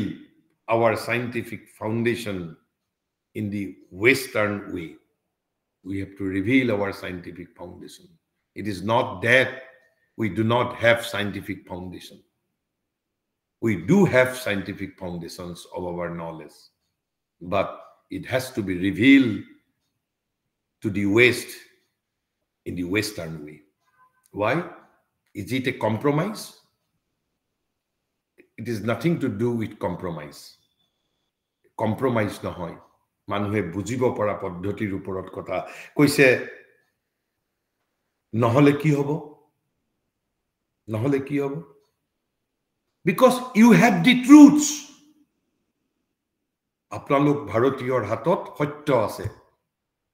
our scientific foundation in the Western way. We have to reveal our scientific foundation. It is not that we do not have scientific foundation. We do have scientific foundations of our knowledge, but it has to be revealed to the West in the Western way. Why? Is it a compromise? It is nothing to do with compromise. Compromise নহয় মানুহে বুজিব পৰা পদ্ধতিৰ ওপৰত কথা কৈছে নহলে কি হ'ব because you have the truths আপোনালোক ভাৰতীয়ৰ হাতত সত্য আছে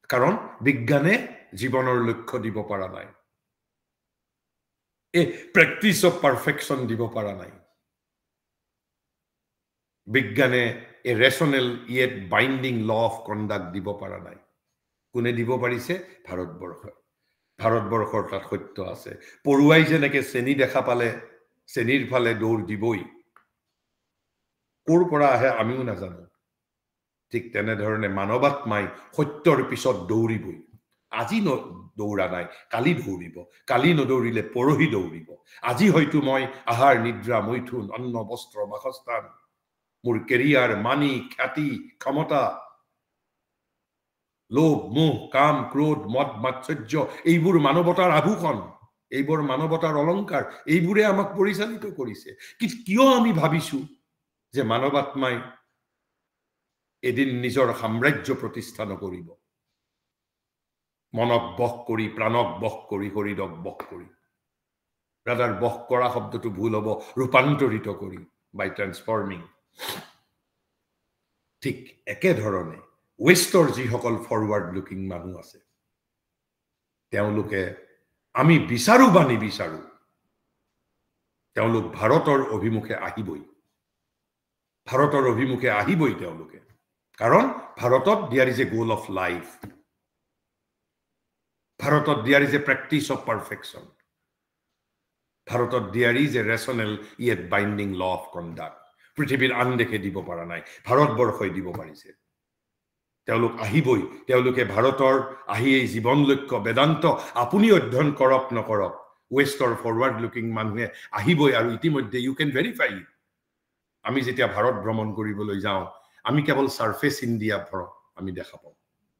কাৰণ বিজ্ঞানে জীৱনৰ লক্ষ্য দিব পৰা নাই এ প্ৰেক্টিস অফ পাৰফেকশন দিব পৰা নাই বিজ্ঞানে এ rational yet binding law of conduct দিব পৰা নাই কোনে দিব পাৰিছে ভাৰতবৰ্ষৰ তাত সত্য আছে পৰুৱাই যেনেকে চেনি দেখা পালে চেনিৰ ফালে দৌৰ দিবই কোৰ পৰা আহে আমিও নাজানো ঠিক তেনে ধৰণে মানৱাত্মাই সত্যৰ পিছত দৌৰিবই আজি দৌৰা নাই কালি দৌৰিব কালি নদৌৰিলে পৰহি দৌৰিব আজি হয়তো মই আহাৰ নিদ্ৰা মৈথুন অন্ন বস্ত্ৰ বাসস্থান মোৰ কেৰিয়াৰ মানি খ্যাতি ক্ষমতা লোভ মোহ কাম ক্ৰোধ মদ মাৎসৰ্য এইবোৰ মানৱতাৰ আভূষণ এইবোৰ মানৱতাৰ অলংকাৰ এইবোৰে আমাক পৰিচালিত কৰিছে কিয় আমি ভাবিছো যে মানৱাত্মাই এদিন নিজৰ সাম্ৰাজ্য প্ৰতিষ্ঠা নকৰিব মনক বশ কৰি প্ৰাণক বশ কৰি শৰীৰক বশ কৰি ৰাদাৰ বশ কৰা শব্দটো ভুল হ'ব ৰূপান্তৰিত কৰি বাই ট্ৰান্সফৰ্মিং ঠিক একে ধৰণে ওয়েস্টৰ যিসকল ফৰৱাৰ্ড লুকিং মানুহ আছে তেওঁলোকে আমি বিচাৰো বা নিবিচাৰো তেওঁলোক ভাৰতৰ অভিমুখে আহিবই তেওঁলোকে কাৰণ ভাৰতত there is a goal of life ভাৰতত there is a practice of perfection ভাৰতত there is a rational yet binding law of conduct পৃথিৱীৰ আন দেশে দিব পৰা নাই ভাৰতবৰ্ষই দিব পাৰিছে তেওঁলোক আহিবই তেওঁলোকে ভাৰতৰ আহি এই জীৱন লক্ষ্য বেদান্ত আপুনি অধ্যয়ন কৰক নকৰক ওয়েস্টৰ ফৰৱাৰ্ড লুকিং মানুহে আহিবই আৰু ইতিমধ্যে ইউ ক্যান ভেৰিফাই আমি যেতিয়া ভাৰত ভ্ৰমণ কৰিবলৈ যাওঁ আমি কেৱল সাৰফেস ইণ্ডিয়া ভৰ আমি দেখা পাওঁ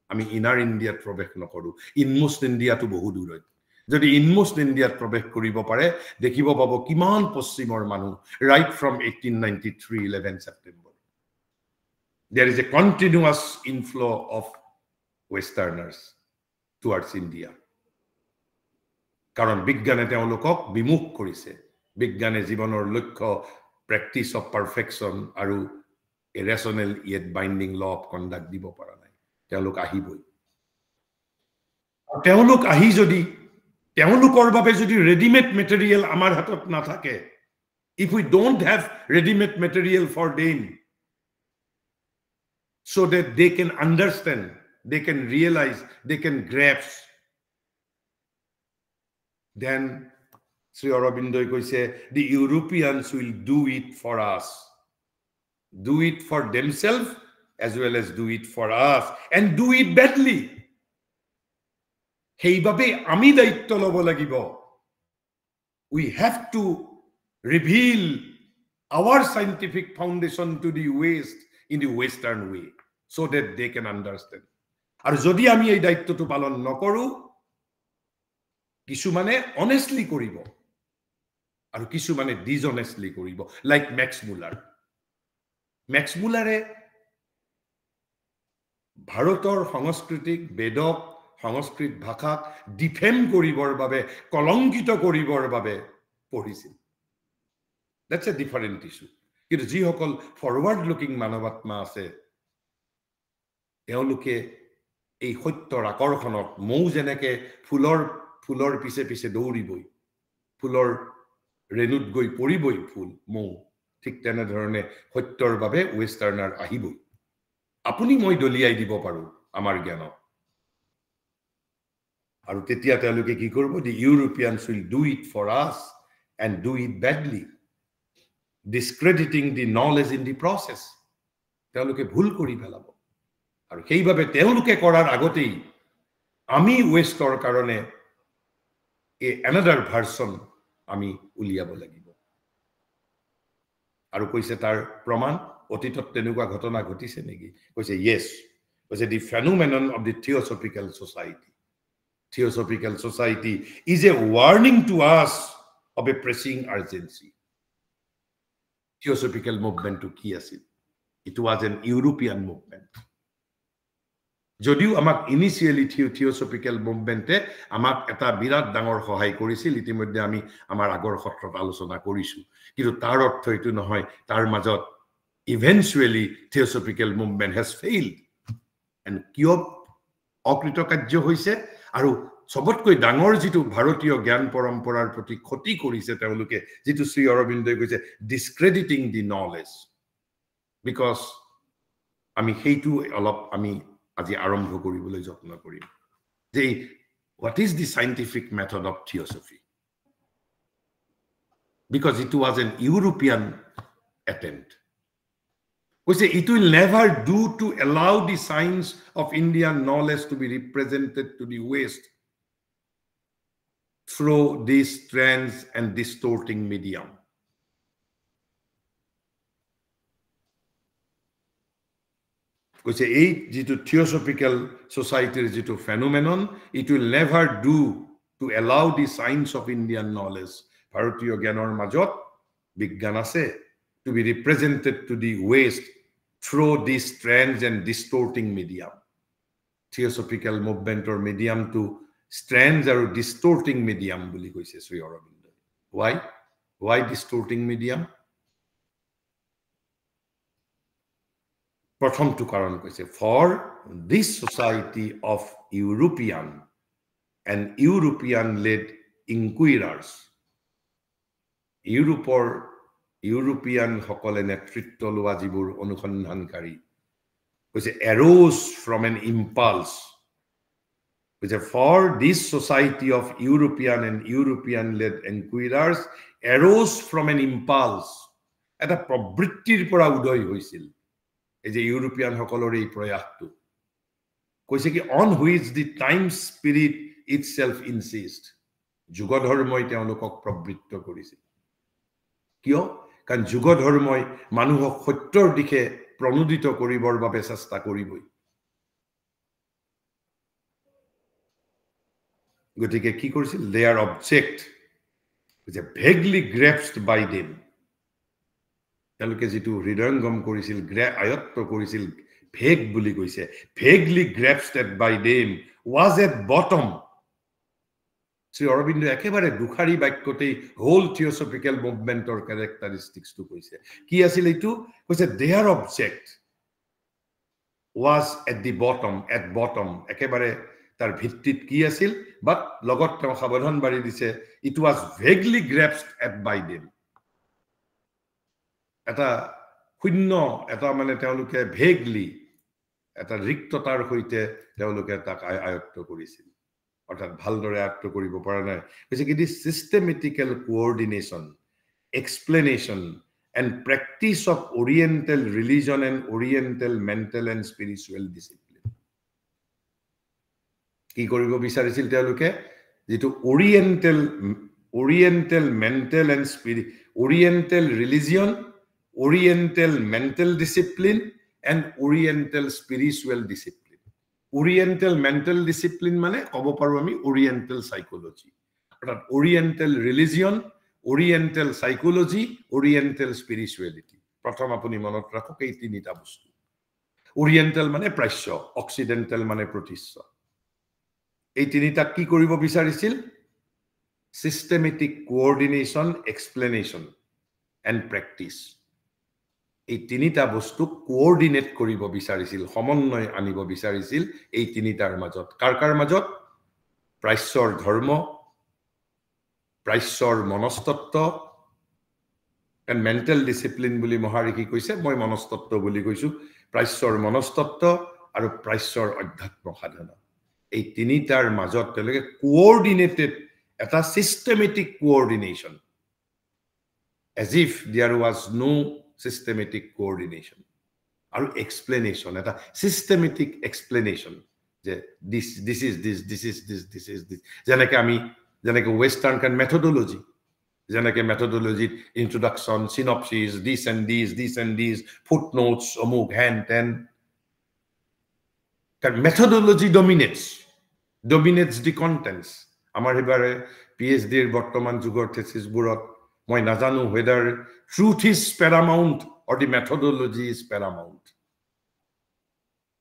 আমি ইনাৰ ইণ্ডিয়াত প্ৰৱেশ নকৰো ইনমোস্ট ইণ্ডিয়াটো বহু দূৰত যদি ইনমোস্ট ইণ্ডিয়াত প্ৰৱেশ কৰিব পাৰে দেখিব পাব কিমান পশ্চিমৰ মানুহ right from 1893 11 September there is a continuous inflow of westerners towards India কারণ বিজ্ঞানে তেওঁলোকক বিমুখ কৰিছে বিজ্ঞানে জীৱনৰ লক্ষ্য প্ৰেক্টিস অফ পাৰফেকশন আৰু এ rational yet binding law of conduct দিব পৰা নাই তেওঁলোক আহিবই তেওঁলোক আহি যদি তেওঁলোকৰ বাবে যদি ৰেডিমেড মেটেৰিয়েল আমাৰ হাতত নাথাকে, if we don't have ready-made material for them, so that they can understand, they can realize, they can grasp, then Sri Aurobindo koise, the Europeans will do it for us, do it for themselves as well as do it for us, and do it badly. Heibabe ami daitto lobo lagibo. We have to reveal our scientific foundation to the West in the Western way, so that they can understand. Aru jodi ami ei daitto to palon nokoru, kisumane honestly koribo, aru kisumane dishonestly koribo, like Max Muller. Max Muller ভাৰতৰ সংস্কৃতিক বেদক সংস্কৃত ভাষাক defame কৰিবৰ বাবে কলংকিত কৰিবৰ বাবে পঢ়িছিল that's a different issue কিন্তু যিসকল ফৰৱাৰ্ড লুকিং মানৱাত্মা আছে তেওঁলোকে এই সত্যৰ আকৰ্ষণক মৌ যেনেকে ফুলৰ পিছে পিছে দৌৰিবই ফুলৰ ৰেণুত গৈ পৰিবই ফুল মৌ ঠিক তেনে ধৰণে সত্যৰ বাবে ৱেষ্টাৰ্নাৰ আহিবই আপুনি মই দলিয়াই দিব পাৰো আমাৰ জ্ঞানক আৰু তেতিয়া তেওঁলোকে কি কৰিব the Europeans will do it for us and do it badly discrediting the knowledge in the process তেওঁলোকে ভুল কৰি পেলাব আৰু সেইভাবে তেওঁলোকে কৰাৰ আগতেই আমি ৱেষ্টৰ কাৰণে another version আমি উলিয়াব লাগিব আৰু কৈছে তাৰ প্ৰমাণ অতীতত তেনেকুৱা ঘটনা ঘটিছে নেকি কৈছে yes কৈছে the phenomenon of the theosophical society is a warning to us of a pressing urgency theosophical movement to কি আছিল it was an European movement যদিও আমাক ইনিশিয়ালি theosophical movement আমাক এটা বিৰাট ডাঙৰ সহায় কৰিছিল ইতিমধ্যে আমি আমাৰ আগৰ ক্ষেত্ৰত আলোচনা কৰিছো কিন্তু তাৰ অৰ্থ এটো নহয় তাৰ মাজত eventually theosophical movement has failed and কিয় অকৃতকাৰ্য হৈছে আৰু সবতকৈ ডাঙৰ যেটো ভাৰতীয় জ্ঞান পৰম্পৰাৰ প্ৰতি ক্ষতি কৰিছে তেওঁলোকে যেটো শ্ৰী অৰবিন্দই কৈছে discrediting the knowledge because আমি হেইটো অলপ আমি আজি আৰম্ভ কৰিবলৈ যত্ন কৰিম যে what is the scientific method of theosophy because it was an European attempt it will never do to allow the science of Indian knowledge to be represented to the West through these trends and distorting medium. এই যেটো theosophical society যেটো phenomenon, it will never do to allow the science of Indian knowledge, ভাৰতীয় জ্ঞানৰ মাজত বিজ্ঞান আছে, to be represented to the West through these trends and distorting medium. Theosophical movement or medium to strands or distorting medium বুলি কৈছে Shri Arvind why distorting medium প্ৰথমটো কাৰণ কৈছে for this society of European led inquirers European সকলে নেতৃত্ব লোৱা যিবোৰ অনুসন্ধানকাৰী কৈছে arose from an impulse for this society of European led inquirers arose from an impulse এটা প্ৰবৃত্তিৰ পৰা উদয় হৈছিল এই যে ইউৰোপিয়ান সকলৰ এই প্ৰয়াসটো কৈছে কি on which the time spirit itself insist যুগ ধৰ্মই তেওঁলোকক প্ৰবৃত্ত কৰিছিল কিয় কাৰণ যুগ ধৰ্মই মানুহক সত্যৰ দিশে প্ৰণোদিত কৰিবৰ বাবে চেষ্টা কৰিবই গতিকে কি কৰিছিল their object was vaguely grasped by them তেওঁলোকে যেটো হৃদয়ঙ্গম কৰিছিল আয়ত্ত কৰিছিল ভেগ বুলি কৈছে vaguely grasped by them was at bottom Shri Arvind একেবাৰে দুখাৰী বাক্যতে হোল theosophical মুভমেন্টৰ characteristics টো কৈছে কি আছিল এটো কৈছে their object was at bottom একেবাৰে তাৰ ভিত্তিত কি আছিল বাট লগত তেওঁ সাৱধান বাঢ়ি দিছে it was vaguely grasped at by them এটা শূন্য এটা মানে তেওঁলোকে ভেগলি এটা ৰিক্ততাৰ সৈতে তেওঁলোকে তাক আয়ত্ত কৰিছিল অৰ্থাৎ ভালদৰে আয়ত্ত কৰিব পৰা নাই কৈছে কি systematical কোঅৰ্ডিনেশন explanation and practice of Oriental religion and Oriental mental and spiritual discipline. কি কৰিব বিচাৰিছিল তেওঁলোকে যেটো Oriental mental and Oriental religion, Oriental mental discipline and Oriental spiritual discipline. Oriental mental discipline মানে কব পাৰো আমি Oriental psychology. অৰ্থাৎ Oriental religion Oriental psychology, Oriental spirituality. প্ৰথম আপুনি মনত ৰাখক এই তিনিটা বস্তু Oriental মানে প্ৰাচ্য Occidental মানে প্ৰতীচ্য এই তিনিটা কি কৰিব বিচাৰিছিল systematic coordination, explanation and practice এই তিনিটা বস্তু কোঅৰ্ডিনেট কৰিব বিচাৰিছিল সমন্বয় আনিব বিচাৰিছিল এই তিনিটাৰ মাজত কাৰ মাজত প্ৰাচ্যৰ ধৰ্ম প্ৰাচ্যৰ মনস্তত্ত্ব and mental discipline বুলি মহাৰিকি কৈছে মই মনস্তত্ত্ব বুলি কৈছো প্ৰাচ্যৰ মনস্তত্ত্ব আৰু প্ৰাচ্যৰ অধ্যাত্ম সাধনা এই তিনিটাৰ মাজত তেওঁলোকে কোঅৰ্ডিনেটেড এটা systematic coordination as if there was no systematic coordination আৰু explanation এটা systematic explanation যে this is this যেনেকৈ আমি যেনেকৈ western kind methodology যেনেকৈ methodology introduction synopsis this and these footnotes among hand and methodology dominates the contents আমাৰ হেবাৰে PhD এৰ বৰ্তমান যুগৰ thesis বোৰত মই নাজানো whether truth is paramount or the methodology is paramount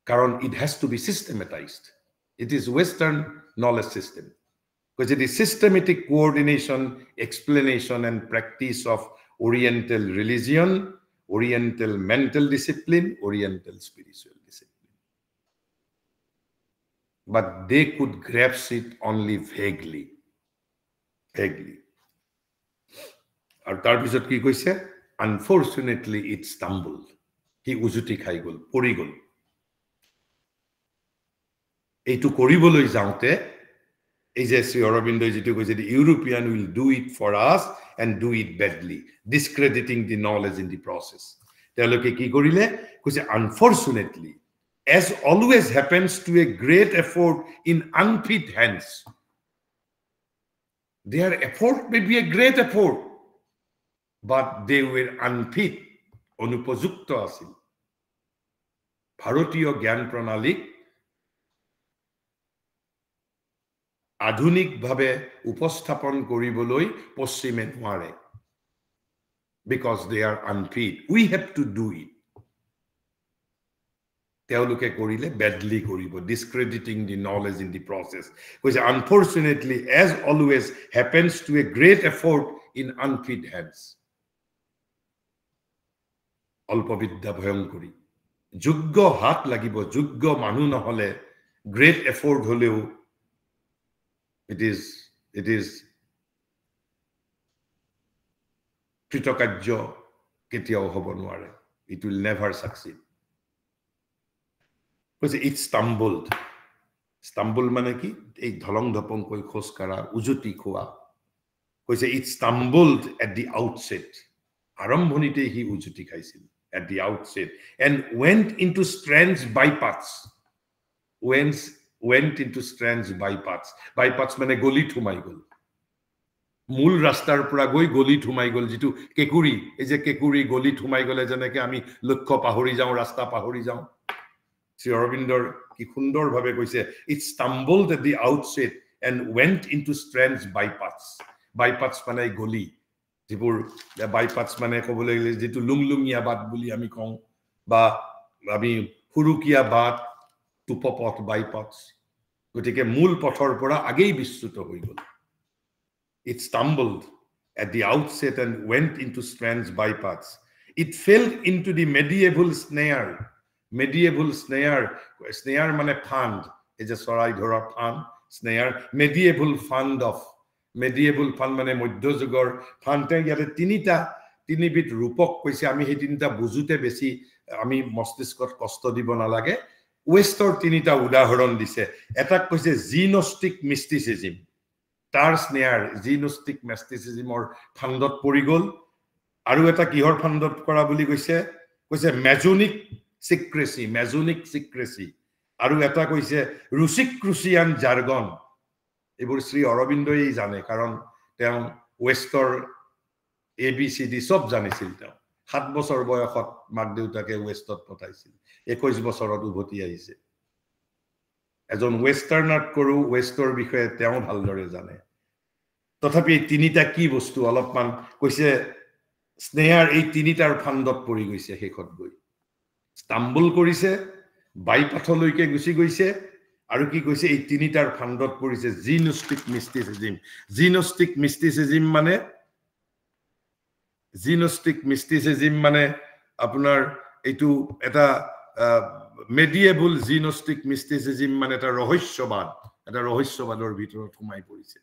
কারণ it has to be systematized it is western knowledge system because it is systematic coordination explanation and practice of Oriental religion Oriental mental discipline Oriental spiritual discipline but they could grasp it only vaguely আর তার পিছত কি কইছে unfortunately it stumbled he উজুটি খাই গল পৰি গল এইটো কৰিবলৈ যাওতে এই যে শ্ৰী অৰবিন্দ যেটো কৈছে the European will do it for us and do it badly discrediting the knowledge in the process তেওঁলোকে কি কৰিলে কৈছে unfortunately as always happens to a great effort in unfit hands their effort may be a great effort but they were unfit অনুপযুক্ত আছিল ভাৰতীয় জ্ঞান প্ৰণালীক আধুনিক ভাবে উপস্থাপন কৰিবলৈ পশ্চিমে নোৱাৰে because they are unfit we have to do it তেওঁলোকে কৰিলে badly কৰিব discrediting the knowledge in the process because unfortunately as always happens to a great effort in unfit hands অল্পবিদ্যা ভয়ঙ্কৰী যোগ্য হাত লাগিব যোগ্য মানুহ নহলে great effort হলেও it is কৃতকাৰ্য কেতিয়াও হ'ব নোৱাৰে it will never succeed because it stumbled মানে কি এই ধলং ধপং কৈ খোজ কাৰা উজুটি খোৱা কৈছে it stumbled at the outset আৰম্ভণিতে হি উজুটি খাইছিল at the outset and went into strange bypaths bypaths মানে গলি ঠুমাই গল মূল ৰাস্তাৰ পৰা গৈ গলি ঠুমাই গল যেটো কেকুৰি এই যে কেকুৰি গলি ঠুমাই গলে যেনেকৈ আমি লক্ষ্য পাহৰি যাওঁ ৰাস্তা পাহৰি যাওঁ শ্ৰী অৰবিন্দৰ কি সুন্দৰ ভাবে কৈছে it stumbled at the outset and went into strange bypaths মানে গলি যিবোৰ বাইপাথস মানে ক'বলৈ গ'লে যেটো লুংলুঙিয়া বাট বুলি আমি কওঁ বা আমি ফুৰুকিয়া বাট টুপপথ বাইপাথস গতিকে মূল পথৰ পৰা আগেই বিস্তুত হৈ গল it stumbled at the outset and went into strange bypaths it fell into the medieval snare মানে ফান্দ এই যে চৰাই ধৰা ফান স্নেয়াৰ মেডিয়েবল ফান মানে মধ্যযুগৰ ফান ইয়াতে তিনিবিধ ৰূপক কৈছে আমি সেই তিনিটা বুজোতে বেছি আমি মস্তিষ্কত কষ্ট দিব নালাগে ওয়েষ্টৰ তিনিটা উদাহৰণ দিছে এটাক কৈছে জিনোষ্টিক মিষ্টিসিজম তাৰ স্নেয়াৰ জিনোষ্টিক মিষ্টিসিজমৰ ফাণ্ডত পৰি গল আৰু এটা কিহৰ ফাণ্ডত কৰা বুলি কৈছে মেজনিক সিক্ৰেসি আৰু এটা কৈছে ৰুচিক্ৰুচিয়ান জাৰ্গন এইবোৰ শ্ৰী অৰবিন্দই জানে কাৰণ তেওঁ ওয়েষ্টৰ ABCD সব জানিছিল তেওঁ 7 বছৰ বয়সত মাক দেউতাকে ওয়েষ্টত পঠাইছিল 21 বছৰত উভতি আহিছে এজন ওয়েষ্টাৰ্ণাত কৰো ওয়েষ্টৰ বিষয়ে তেওঁ ভালদৰে জানে তথাপি তিনিটা কি বস্তু অলপমান কৈছে স্নেয়াৰ এই তিনিটাৰ ফাণ্ডত পৰি গৈছে হেকত গৈ স্তাম্বুল কৰিছে বাইপাথলৈকে গুছি গৈছে আৰু কি কৈছে এই তিনিটাৰ ফাণ্ডত পৰিছে জিনোষ্টিক মিষ্টিসিজম মানে আপোনাৰ এইটো এটা মেডিয়েবল জিনোষ্টিক মিষ্টিসিজম মানে এটা ৰহস্যবাদৰ ভিতৰত সোমাই পৰিছে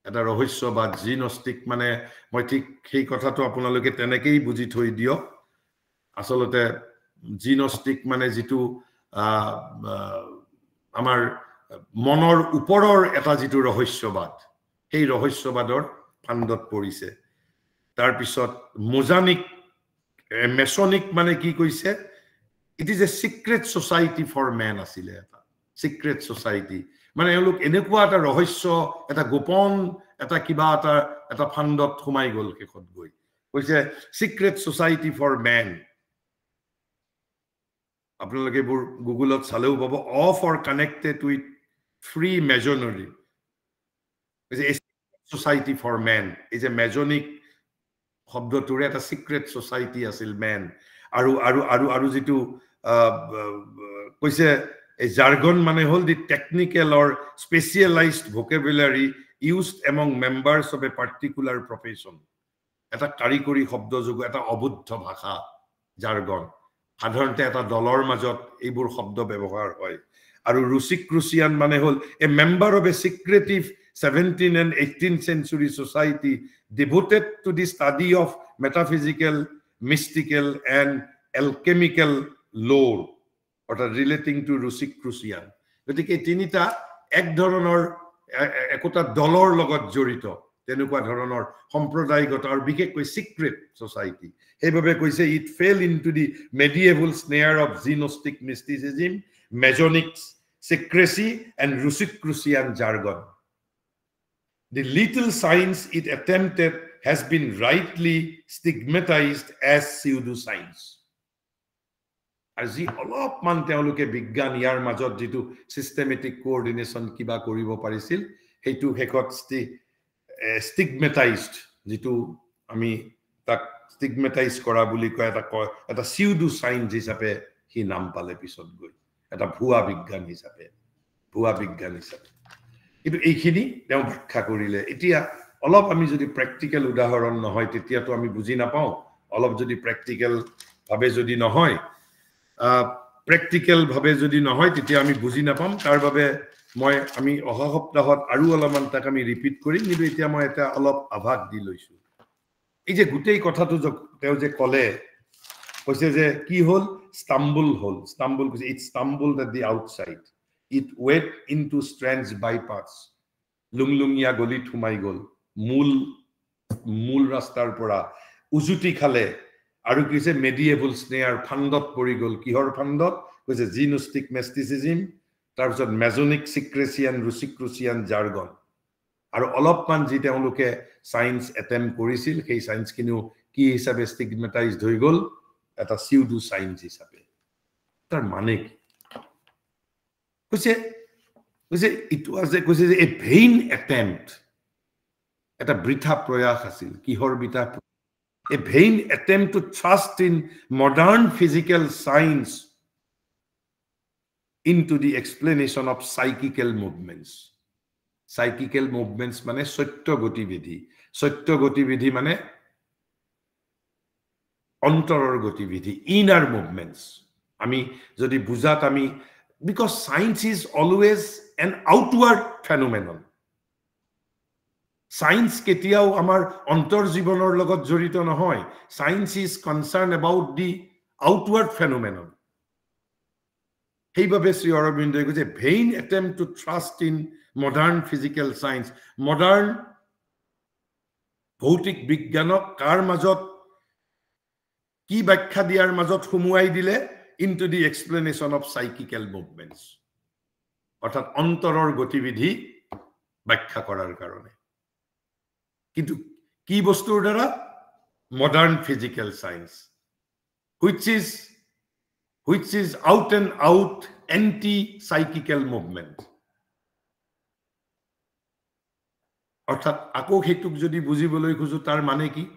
এটা ৰহস্যবাদ জিনোষ্টিক মানে মই ঠিক সেই কথাটো আপোনালোকে তেনেকেই বুজি থৈ দিয়ক আসলতে জিনোষ্টিক মানে যেটো আমাৰ মনৰ ওপৰৰ এটা যেটো ৰহস্যবাদ সেই ৰহস্যবাদৰ ফাণ্ডত পৰিছে তাৰ পিছত মেছনিক মানে কি কৈছে it is a secret society for man আছিল এটা সিক্ৰেট সোসাইটি মানে এওঁলোক এনেকুৱা এটা ৰহস্য এটা গোপন এটা কিবা এটা ফাণ্ডত সোমাই গল কেখত গৈ কৈছে সিক্ৰেট সোসাইটি ফৰ ম্যান আপোনালোকে বোৰ গুগলত চালেও পাব of or connected with free masonry কৈছে society for man is a Masonic শব্দটোৰে এটা সিক্ৰেট সোসাইটি আছিল ম্যান আৰু যেটো কৈছে এই জাৰ্গন মানে হল দি technical or specialised ভোকাবুলাৰি used among members of a particular profession এটা কাৰিকৰী শব্দযোগ এটা অবুদ্ধ ভাষা জাৰ্গন সাধাৰণতে এটা দলৰ মাজত এইবোৰ শব্দ ব্যৱহাৰ হয় আৰু ৰুচিক্ৰুচিয়ান মানে হল a member of a secretive 17th and 18th century society devoted to the study of metaphysical mystical and alchemical lore or relating to Rosicrucian গতিকে তিনিটা এক ধৰণৰ একোটা দলৰ লগত জড়িত তেনেকুৱা ধৰণৰ সম্প্ৰদায়গত আৰু বিশেষকৈ সিক্ৰেট সোসাইটি সেইভাবে কৈছে it fell into the medieval snare of gnostic mysticism Masonic secrecy and Rosicrucian jargon the little science it attempted has been rightly stigmatized as pseudoscience আজি অলপমান তেওঁলোকে বিজ্ঞান ইয়াৰ মাজত যেটো সিস্টেমেটিক কোঅৰ্ডিনেশন কিবা কৰিব পাৰিছিল হেতু হেকত স্টিগমেটাইজড যেটো আমি তাক স্টিগমেটাইজ কৰা বুলি কয় এটা সিউডো সায়েন্স হিচাপে হি নাম পালে পিছত গৈ এটা ভুৱা বিজ্ঞান হিচাপে কিন্তু এইখিনি তেওঁ ব্যাখ্যা কৰিলে এতিয়া অলপ আমি যদি প্ৰ্যাকটিক্যাল উদাহৰণ নহয় তেতিয়াতো আমি বুজি নাপাও অলপ যদি প্ৰ্যাকটিক্যাল ভাবে যদি নহয় তেতিয়া আমি বুজি নাপাম তাৰ বাবে আমি অহা সপ্তাহত আৰু অলপমান তাক আমি ৰিপিট কৰিম কিন্তু এতিয়া মই এটা অলপ আভাস দি লৈছো এই যে গোটেই কথাটো তেওঁ যে কলে কৈছে যে কি হল স্তাম্বুল কৈছে it stumbled at the outside it went into strange bypaths লুংলুঙিয়া গলিত সোমাই গল মূল ৰাস্তাৰ পৰা উজুটি খালে আৰু কিছে মেডিয়েবল স্নেয়াৰ ফাণ্ডত পৰি গল কিহৰ ফাণ্ডত কৈছে জিনোষ্টিক মিষ্টিসিজম তাৰ পিছত মেজনিক সিক্ৰেসিয়ান ৰুচিক্ৰুচিয়ান জাৰ্গন আৰু অলপমান যি তেওঁলোকে সায়েন্স এটেম্প কৰিছিল সেই সায়েন্স কিনো কি হিচাপে স্টিগমেটাইজড হৈ গল এটা সিউডো সায়েন্স হিচাপে তাৰ মানে কৈছে it was a vain attempt এটা বৃথা প্ৰয়াস আছিল কিহৰ বৃথা a vain attempt to thrust in modern physical science into the explanation of psychical movements মানে সত্য গতিবিধি মানে অন্তৰৰ গতিবিধি inner movements আমি যদি বুজাত আমি because science is always an outward phenomenon. Science ketiao amar antor jibanor logot jorito nohoy. Science is concerned about the outward phenomenon. Heibabe Sri Aurobindo goes a vain attempt to trust in modern physical science. Modern bhautik bigyanok kar majot ki bakkha diar majot humuai dile into the explanation of psychical movements. Orthat antoror gotibidhi bakkha korar karone. Kintu ki bostur dara modern physical science, which is out and out anti-psychical movement. Orthat ako hetuk jodi bujiboloi khuju tar mane ki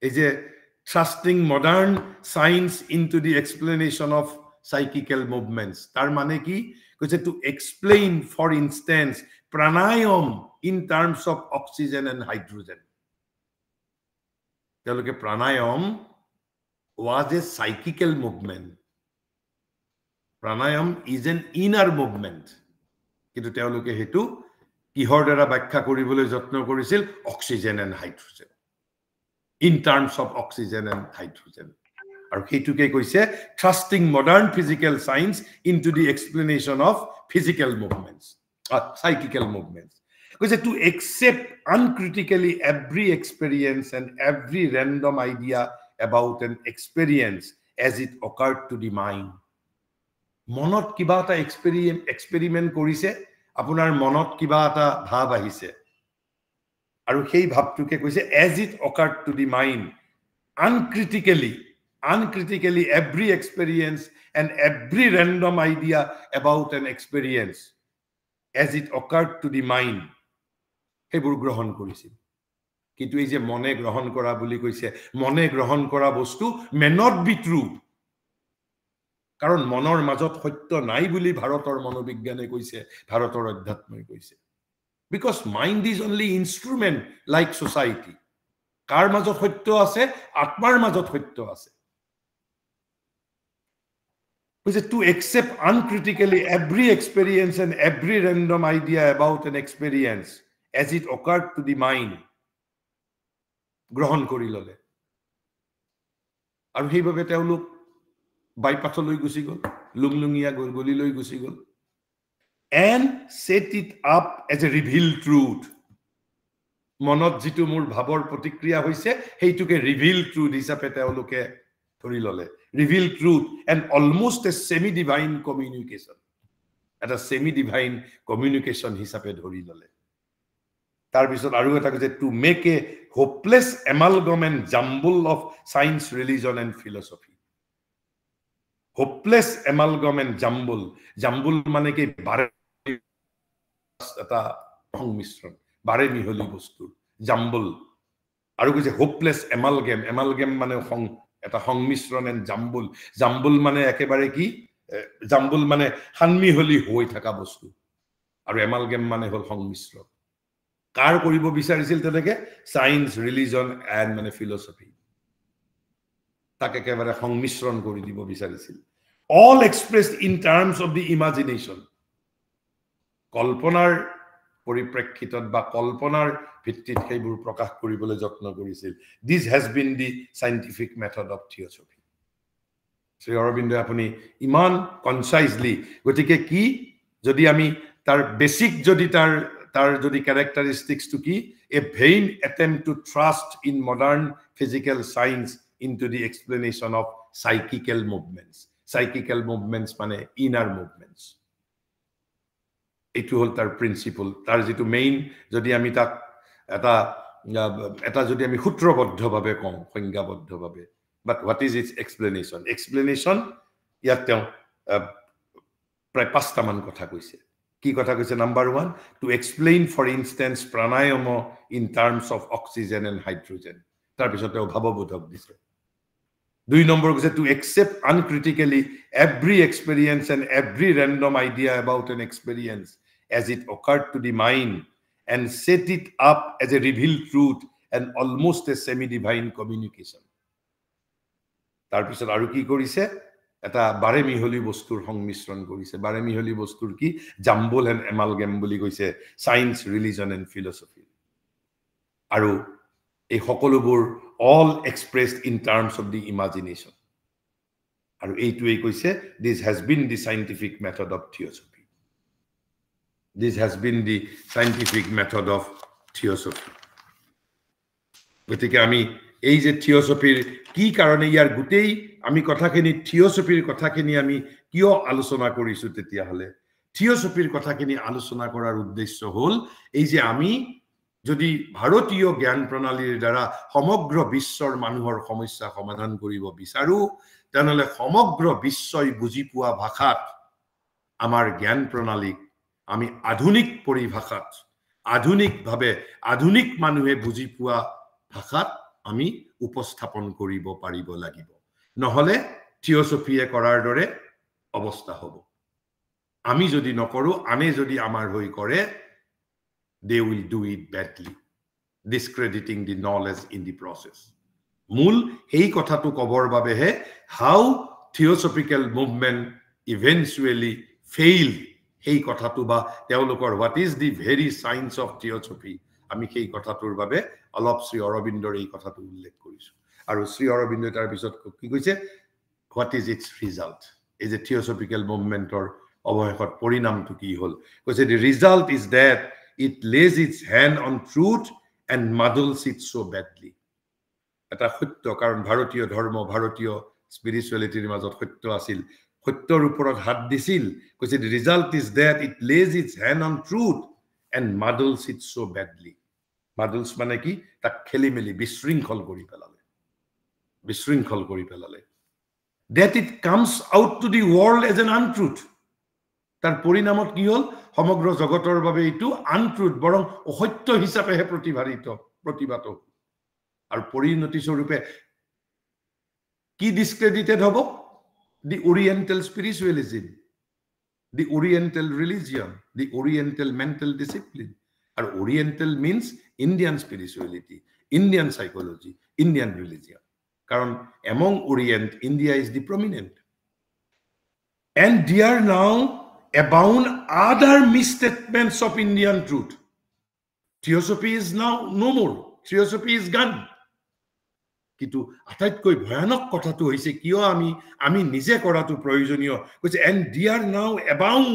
ei je trusting modern science into the explanation of psychical movements. Tar mane ki koise to explain, for instance, pranayam in terms of oxygen and hydrogen. Teloke pranayam was a psychical movement. Pranayam is an inner movement. Kintu teloke hetu kihor dara bakkha koribole jotno korisil oxygen and hydrogen. In terms of oxygen and hydrogen. Aru hetuke koise trusting modern physical science into the explanation of physical movements, psychical movements. Because to accept uncritically every experience and every random idea about an experience as it occurred to the mind. Monot kiba ta experiment korise, apunar monot kiba ta bhab ahise. Aru hei bhabtuke koise as it occurred to the mind. Uncritically every experience and every random idea about an experience as it occurred to the mind. Hebur grohon korisil. Kintu ei je mone grohon kora boli koise, mone grohon kora bostu may not be true. Karon monor majot sotyo nai boli bharator monobigyane koise, bharator adhyatmoi koise. Because mind is only instrument like society. Kar majot sotyo ase, atmar majot sotyo ase. To accept uncritically every experience and every random idea about an experience as it occurred to the mind. Grohon kori lole. Aru heibabe teoluk bypassoloi gusi gol, lunglungia golgoliloi gusi gol. And set it up as a revealed truth. Monot jitu mur bhabor protikriya hoise, heituke revealed truth hisabe teoluke thori lole. Revealed truth and almost a semi-divine communication. At a semi-divine communication hisabe dhori lole. Tar bisot aru eta koise to make a hopeless amalgam and jumble of science, religion and philosophy. Hopeless amalgam and jumble. Jumble mane ki bare eta সংমিশ্রণ bare miholi bostur. Jumble. Aru koise hopeless amalgam. Amalgam mane eta সংমিশ্রণ and jumble. Jumble mane ekebare ki jumble mane hanmiholi hoi thaka bostu. Aru amalgam mane hol সংমিশ্রণ. Kar koribo bisarisil teneke science, religion and mane philosophy. Take ekebare সংমিশ্রণ kori dibo bisarisil. All expressed in terms of the imagination. Kalponar poriprekshitot ba kalponar ভিত্তিত সেইবোৰ প্ৰকাশ কৰিবলৈ যত্ন কৰিছিল. This has been the scientific method of theosophy. Sri Aurobindo apuni iman concisely gotike ki jodi ami tar basic jodi tar jodi characteristics to ki a vain attempt to trust in modern physical science into the explanation of psychical movements. Psychical movements mane inner movements. Etu hol tar principle, tar jitu main jodi ami tak এটা যদি আমি সূত্ৰবদ্ধভাৱে কওঁ সংজ্ঞাবদ্ধভাৱে. But what is its explanation? Explanation ইয়াত তেওঁ প্ৰায় 5টা মান কথা কৈছে. কি কথা কৈছে? Number 1, to explain for instance pranayama in terms of oxygen and hydrogen. তাৰ পিছত তেওঁ ভাৱবোধক দিছে. 2 নম্বৰ কৈছে to accept uncritically every experience and every random idea about an experience as it occurred to the mind and set it up as a revealed truth and almost a semi-divine communication. Tar pisot aru ki korise? এটা বাৰে মিহলি বস্তুৰ সংমিশ্ৰণ কৰিছে বাৰে মিহলি বস্তুৰ কি জাম্বল এণ্ড এমালগেম বুলি কৈছে সায়েন্স ৰিলিজন এণ্ড ফিলসফি আৰু এই সকলোবোৰ all expressed in terms of the imagination আৰু এইটোৱে কৈছে this has been the scientific method of theosophy this has been the scientific method of theosophy গতিকে আমি এই যে থিওসফিৰ কি কাৰণে ইয়াৰ গুটেই আমি কথাখিনি থিওসফিৰ কথাখিনি আমি কিয় আলোচনা কৰিছো তেতিয়া হলে থিওসফিৰ কথাখিনি আলোচনা কৰাৰ উদ্দেশ্য হ'ল এই যে আমি যদি ভাৰতীয় জ্ঞান প্ৰণালীৰ দ্বাৰা সমগ্ৰ বিশ্বৰ মানুহৰ সমস্যা সমাধান কৰিব বিচাৰো তেনেহলে সমগ্ৰ বিশ্বই বুজি পোৱা ভাষাত আমাৰ জ্ঞান প্ৰণালীক আমি আধুনিক পৰিভাষাত আধুনিকভাৱে আধুনিক মানুহে বুজি পোৱা ভাষাত আমি উপস্থাপন কৰিব পাৰিব লাগিব নহলে থিওসফিয়ে কৰাৰ দৰে অৱস্থা হ'ব আমি যদি নকৰো আনে যদি আমাৰ হৈ কৰে they will do it badly discrediting the knowledge in the process মূল এই কথাটো কবৰ বাবেহে how theosophical movement eventually failed এই কথাটো বা তেওঁলোকৰ what is the very science of theosophy আমি সেই কথাটোৰ বাবে অলপ শ্ৰী অৰবিন্দৰ এই কথাটো উল্লেখ কৰিছো আৰু শ্ৰী অৰবিন্দ তাৰ পিছত কি কৈছে what is its result is a theosophical movementor অৱশেষত পৰিণামটো কি হ'ল কৈছে the result is that it lays its hand on truth and muddles it so badly এটা সত্য কাৰণ ভাৰতীয় ধৰ্ম ভাৰতীয় স্পিৰিচুৱেলিটিৰ মাজত সত্য আছিল সত্যৰ ওপৰত হাত দিছিল কৈছে the result is that it lays its hand on truth and muddles it so badly muddles মানে কি তাক খেলিমেলি বিশৃংখল কৰি পেলালে that it comes out to the world as an untruth তাৰ পৰিণামত কি হ'ল সমগ্ৰ জগতৰ বাবে এইটো আনট্ৰুথ বৰং অসত্য হিচাপেহে প্ৰতিভাত আৰু পৰিণতি স্বৰূপে কি ডিসক্ৰেডিটেড হ'ব the oriental spiritualism the oriental religion the oriental mental discipline and oriental means Indian spirituality Indian psychology Indian religion karon among Orient India is the prominent and there now abound other misstatements of Indian truth theosophy is now no more theosophy is gone কিন্তু আটাইতকৈ ভয়ানক কথাটো হৈছে কিয় আমি নিজে কৰাটো প্ৰয়োজনীয় কৈছে and there now abound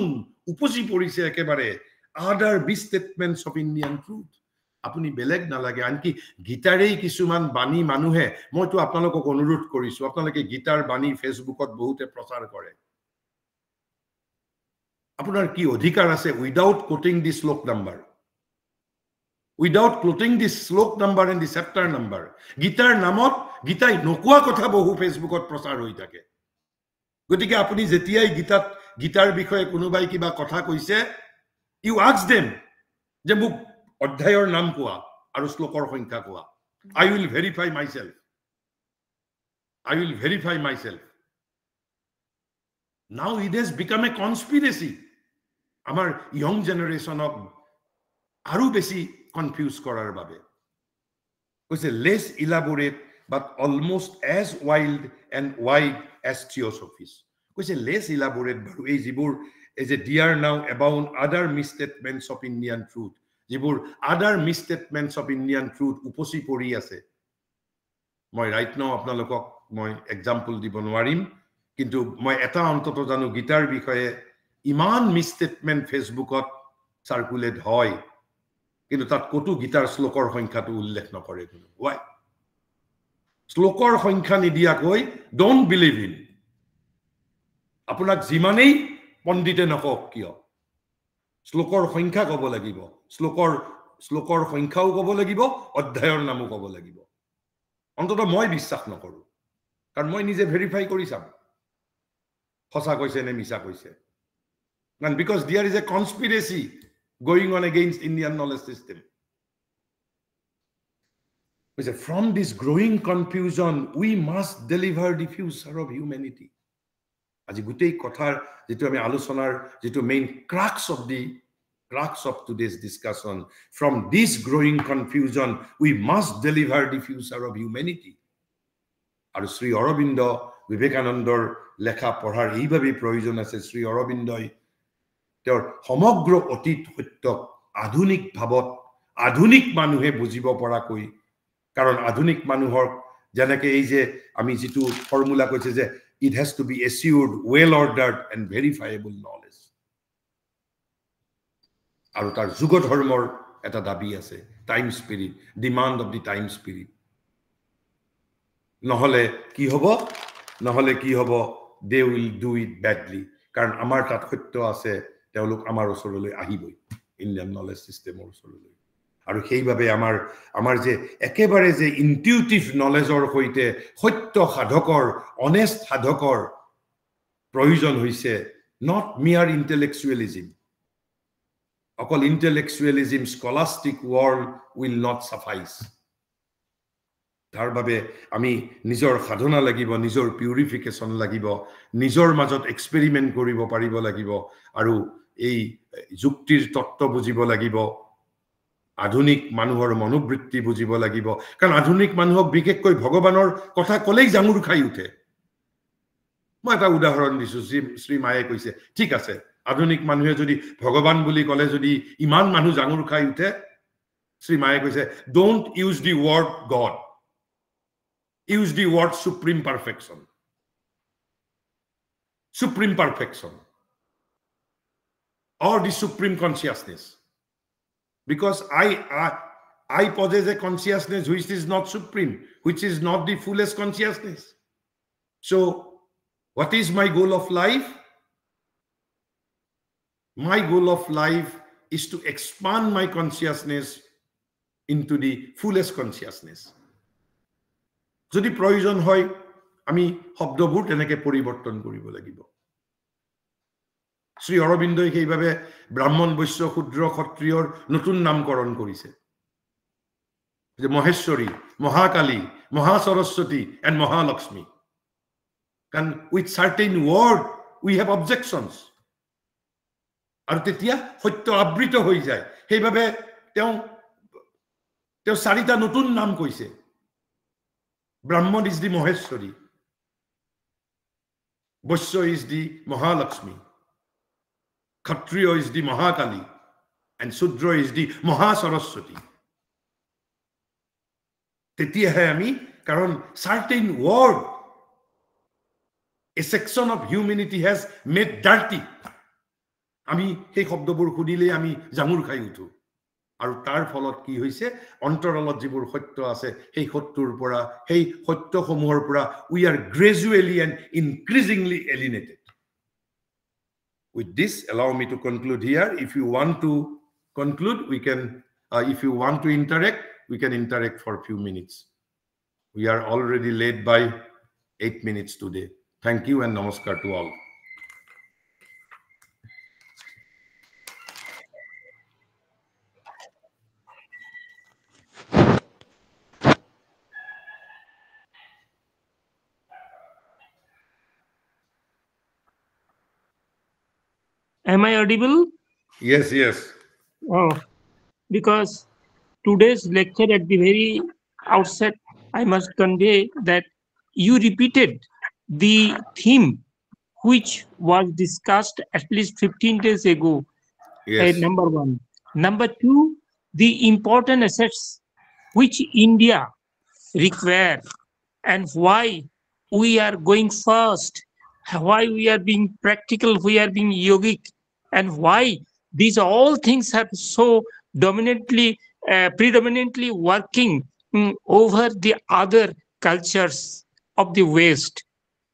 উপজি পৰিছে একেবাৰে other misstatements of Indian truth আপুনি বেলেগ নালাগে আনকি গীতাৰেই কিছুমান বাণী মানুহে মইতো আপোনালোকক অনুৰোধ কৰিছো আপোনালোকে গীতাৰ বাণী ফেসবুকত বহুতে প্ৰচাৰ কৰে আপোনাৰ কি অধিকাৰ আছে উইদাউট কোটিং দি শ্লোক number without quoting this slok number and the chapter number গীতাৰ নামত গীতাই নকোৱা কথা বহু ফেসবুকত প্ৰচাৰ হৈ থাকে গতিকে আপুনি যেতিয়াই গীতাৰ বিষয়ে কোনোবাই কিবা কথা কৈছে you ask them যে মোক অধ্যায়ৰ নাম কোৱা আৰু শ্লোকৰ সংখ্যা কোৱা I will verify myself now it has become a conspiracy আমাৰ young generation of আৰু বেছি confuse কৰাৰ বাবে কৈছে less elaborate but almost as wild and wide as theosophies কৈছে less elaborate বাৰু এই যিবোৰ is a dear now abound other misstatements of Indian truth যিবোৰ other misstatements of Indian truth উপচি পৰি আছে মই right now আপোনালোকক মই example দিব নোৱাৰিম কিন্তু মই এটা অন্তত জানো গীতাৰ বিষয়ে ইমান misstatement ফেসবুকত সাৰ্কুলেট হয় কিন্তু তাত কতো গীতাৰ শ্লোকৰ সংখ্যাটো উল্লেখ নকৰে কোনো why শ্লোকৰ সংখ্যা নিদিয়াকৈ don't believe in আপোনাক যিমানেই পণ্ডিতে নকক কিয় শ্লোকৰ সংখ্যা ক'ব লাগিব শ্লোকৰ সংখ্যাও ক'ব লাগিব অধ্যায়ৰ নামও ক'ব লাগিব অন্তত মই বিশ্বাস নকৰো কাৰণ মই নিজে ভেৰিফাই কৰি চাম সঁচা কৈছে নে মিছা কৈছে and because there is a conspiracy going on against Indian knowledge system. From this growing confusion, we must deliver the future of humanity. Aji gutei kothar jitu ami alochonar jitu main crux of today's discussion. From this growing confusion, we must deliver the future of humanity. Aru Sri Aurobindo বিবেকানন্দৰ লেখা পঢ়াৰ এইভাবেই প্ৰয়োজন আছে শ্ৰী অৰবিন্দই তেওঁৰ সমগ্ৰ অতীত সত্যক আধুনিক ভাৱত আধুনিক মানুহে বুজিব পৰাকৈ কাৰণ আধুনিক মানুহৰ যেনেকে এই যে আমি যেটো ফৰ্মুলা কৈছে যে it has to be assured well ordered and verifiable knowledge আৰু তাৰ যুগ ধৰ্মৰ এটা দাবী আছে time spirit demand of the time spirit নহলে কি হ'ব they will do it badly কাৰণ আমাৰ তাত সত্য আছে তেওঁলোক আমাৰ ওচৰলৈ আহিবই ইণ্ডিয়ান নলেজ সিস্টেমৰ ওচৰলৈ আৰু সেইভাবে আমাৰ যে একেবাৰে যে ইনটিউটিভ নলেজৰ হৈতে সত্য সাধকৰ অনেষ্ট সাধকৰ প্ৰয়োজন হৈছে not mere intellectualism অকল intellectualism scholastic world will not suffice তাৰ বাবে আমি নিজৰ সাধনা লাগিব নিজৰ পিউৰিফিকেশন লাগিব নিজৰ মাজত এক্সপেৰিমেন্ট কৰিব পাৰিব লাগিব আৰু এই যুক্তিৰ তত্ত্ব বুজিব লাগিব আধুনিক মানুহৰ মনোবৃত্তি বুজিব লাগিব কাৰণ আধুনিক মানুহক বিশেষকৈ ভগৱানৰ কথা কলেই জাঙুৰ খাই উঠে মই এটা উদাহৰণ দিছো শ্ৰী মায়ে কৈছে ঠিক আছে আধুনিক মানুহে যদি ভগৱান বুলি কলে যদি ইমান মানুহ জাঙুৰ খাই উঠে শ্ৰী মায়ে কৈছে don't use the word god use the word supreme perfection or the supreme consciousness because I possess a consciousness which is not supreme which is not the fullest consciousness so what is my goal of life my goal of life is to expand my consciousness into the fullest consciousness যদি প্ৰয়োজন হয় আমি শব্দবোৰ তেনেকে পৰিৱৰ্তন কৰিব লাগিব শ্ৰী অৰবিন্দই সেইভাবে ব্ৰাহ্মণ বৈশ্য শূদ্ৰ ক্ষত্ৰিয়ৰ নতুন নামকৰণ কৰিছে যে Maheshwari Mahakali Mahasaraswati and Mahalakshmi can with certain word we have objections আৰু তেতিয়া সত্য আবৃত হৈ যায় সেইভাবে তেওঁ চাৰিটা নতুন নাম কৈছে Brahman is the Maheshwari. Vaishya is the Mahalakshmi. Kshatriya is the Mahakali. And Sudra is the Mahasaraswati. Tetiya hai ami, karon certain word, a section of humanity has made dirty. Ami hei শব্দবোৰ শুনিলে আমি জাঙুৰ খাই উঠো আৰু তাৰ ফলত কি হৈছে অন্তৰালত যিবোৰ সত্য আছে সেই সত্যৰ পৰা সেই সত্যসমূহৰ পৰা we are gradually and increasingly alienated with this allow me to conclude here if you want to conclude we can if you want to interact we can interact for a few minutes we are already late by 8 minutes today thank you and namaskar to all Am I audible? Yes. Oh, because today's lecture at the very outset, I must convey that you repeated the theme which was discussed at least 15 days ago. Yes. Number one. Number two, the important assets which India require and why we are going first, why we are being practical, we are being yogic, and why these all things have so predominantly working over the other cultures of the West.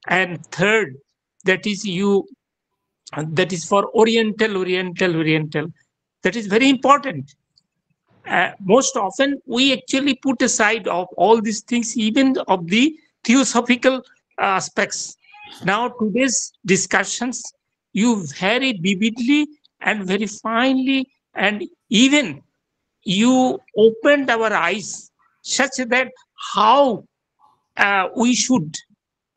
And third, that is for Oriental. That is very important. Most often we actually put aside of all these things, even of the theosophical aspects. Now today's discussions, you very vividly and very finely and even you opened our eyes such that how we should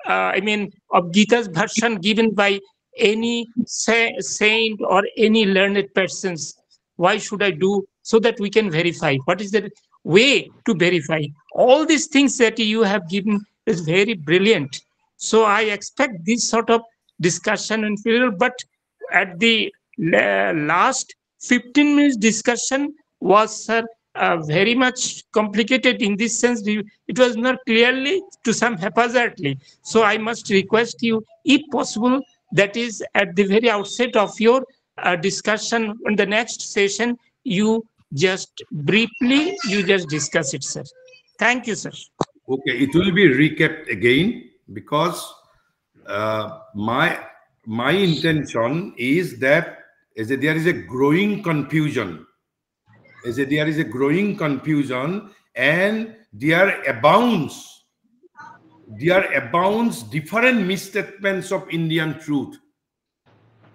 of Gita's version given by any saint or any learned persons, why should I do so that we can verify what is the way to verify all these things that you have given is very brilliant So I expect this sort of discussion and period. But at the last 15 minutes discussion was, sir, very much complicated in this sense. It was not clearly, to some haphazardly. So I must request you, if possible, that is at the very outset of your discussion in the next session, you just briefly, you just discuss it, sir. Thank you, sir. Okay, it will be recapped again because my intention is that there is a growing confusion. There is a growing confusion, and there abounds different misstatements of Indian truth.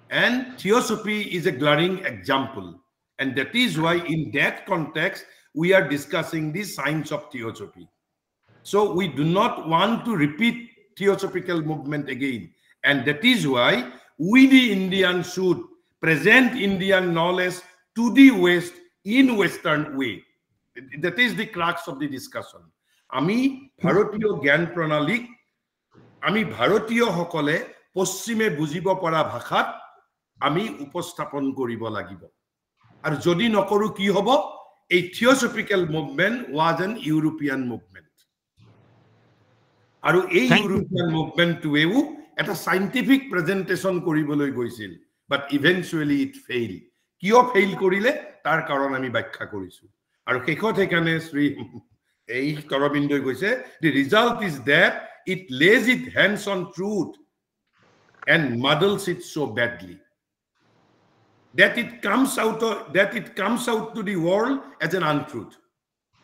And theosophy is a glaring example. And that is why in that context, we are discussing the science of theosophy. So we do not want to repeat theosophical movement again. And that is why we, the Indians, should present Indian knowledge to the West in Western way. That is the crux of the discussion. Ami Bharatiyo Gyan Pranalik, Ami Bharatiyo Hokole, Poschime Bujibo Para Bhashat, Ami Upostapon Koribo Lagibo. Ar jodi nokoru ki hobo, a theosophical movement was an European movement. Aru a European movement to EU at a scientific presentation koriboloi goisil, but eventually it failed. Kio fail korile tar karon ami bakkha korisu. Aru kekot ekane Sri ei Torobindoi goise, the result is that it lays its hands on truth and muddles it so badly that it comes out to the world as an untruth.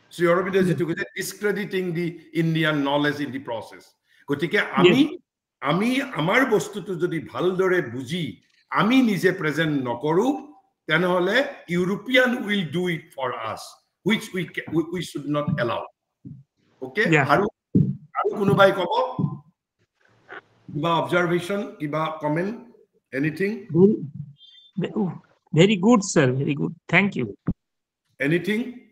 Sri Aurobindo is discrediting the Indian knowledge in the process. Gotike ami amar bostutu jodi bhaldore buji ami nije present nokoru, tenhole European will do it for us, which we should not allow. Okay? Haru kunubai kobo? Kiba observation, kiba comment, anything? Very good, sir. Very good. Thank you. Anything?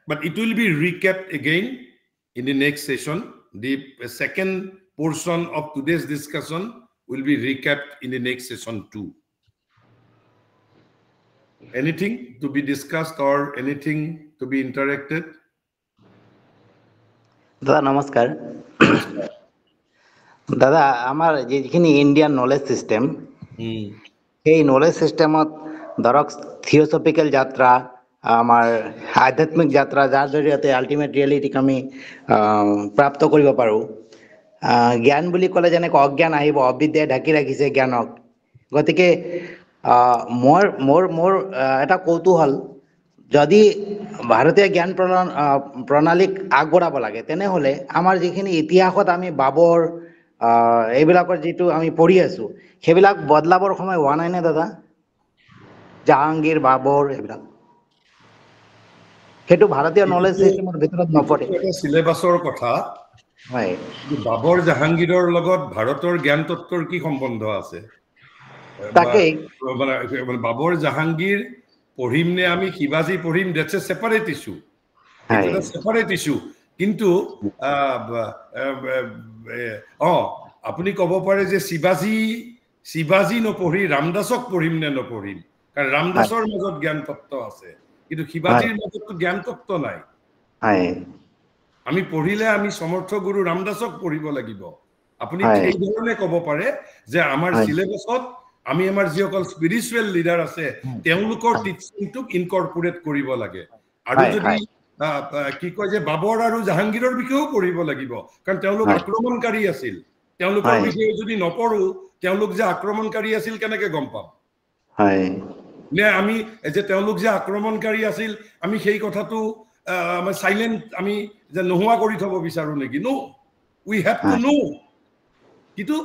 But it will be recapped again in the next session. The second portion of today's discussion will be recapped in the next session too. Anything to be discussed or anything to be interacted? Dada, namaskar. Dada, amar jekhini Indian knowledge system, এই knowledge সিস্টেমত ধৰক theosophical যাত্ৰা, আমাৰ আধ্যাত্মিক যাত্ৰা, যাৰ জৰিয়তে ultimate ৰিয়েলিটিক আমি প্ৰাপ্ত কৰিব পাৰোঁ। জ্ঞান বুলি ক'লে যেনেকৈ অজ্ঞান আহিব, অবিদ্যাই ঢাকি ৰাখিছে জ্ঞানক। গতিকে মোৰ এটা কৌতূহল, যদি ভাৰতীয় জ্ঞান প্ৰণালীক আগবঢ়াব লাগে, তেনেহ'লে আমাৰ যিখিনি ইতিহাসত আমি বাবৰ এইবিলাকৰ যিটো আমি পঢ়ি আছো, সেইবিলাক বদলাবৰ সময় হোৱা নাই নে দাদা? জাহাংগীৰ, বাবৰ এইবিলাক, সেইটো ভাৰতীয় নলেজ সিস্টেমৰ ভিতৰত নপৰে। সিলেবাছৰ কথা হয়, বাবৰ জাহাংগীৰৰ লগত ভাৰতৰ জ্ঞান তত্ত্বৰ কি সম্বন্ধ আছে? তাকেই বাবৰ জাহাংগীৰ পঢ়িম নে আমি শিৱাজী পঢ়িম, দ্যাটছ এ সেপাৰেট ইস্যু, এটা সেপাৰেট ইস্যু। কিন্তু আপুনি ক'ব পাৰে যে শিৱাজী নপঢ়ি ৰামদাসক পঢ়িম নে নপঢ়িম, কাৰণ ৰামদাসৰ মাজত জ্ঞান তত্ত্ব আছে, কিন্তু শিৱাজীৰ মাজততো জ্ঞান তত্ত্ব নাই। আমি পঢ়িলে আমি সমৰ্থ গুৰু ৰামদাসক পঢ়িব লাগিব। আপুনি এই ধৰণে ক'ব পাৰে যে আমাৰ সিলেবাছত আমি আমাৰ যিসকল স্পিৰিচুৱেল লিডাৰ আছে তেওঁলোকৰ টিচিংটোক ইনকৰ্পোৰেট কৰিব লাগে। আৰু যদি কি কয় যে বাবৰ আৰু জাহাংগীৰৰ বিষয়েও পঢ়িব লাগিব, কাৰণ তেওঁলোক আক্ৰমণকাৰী আছিল। তেওঁলোকৰ বিষয়ে যদি নপঢ়ো, তেওঁলোক যে আক্ৰমণকাৰী আছিল কেনেকে গম পাম? নে আমি যে তেওঁলোক যে আক্ৰমণকাৰী আছিল আমি সেই কথাটো সাইলেন্ট আমি যে নোহোৱা কৰি থব বিচাৰো নেকি? নো, উই হ্যাভ টু নো। কিন্তু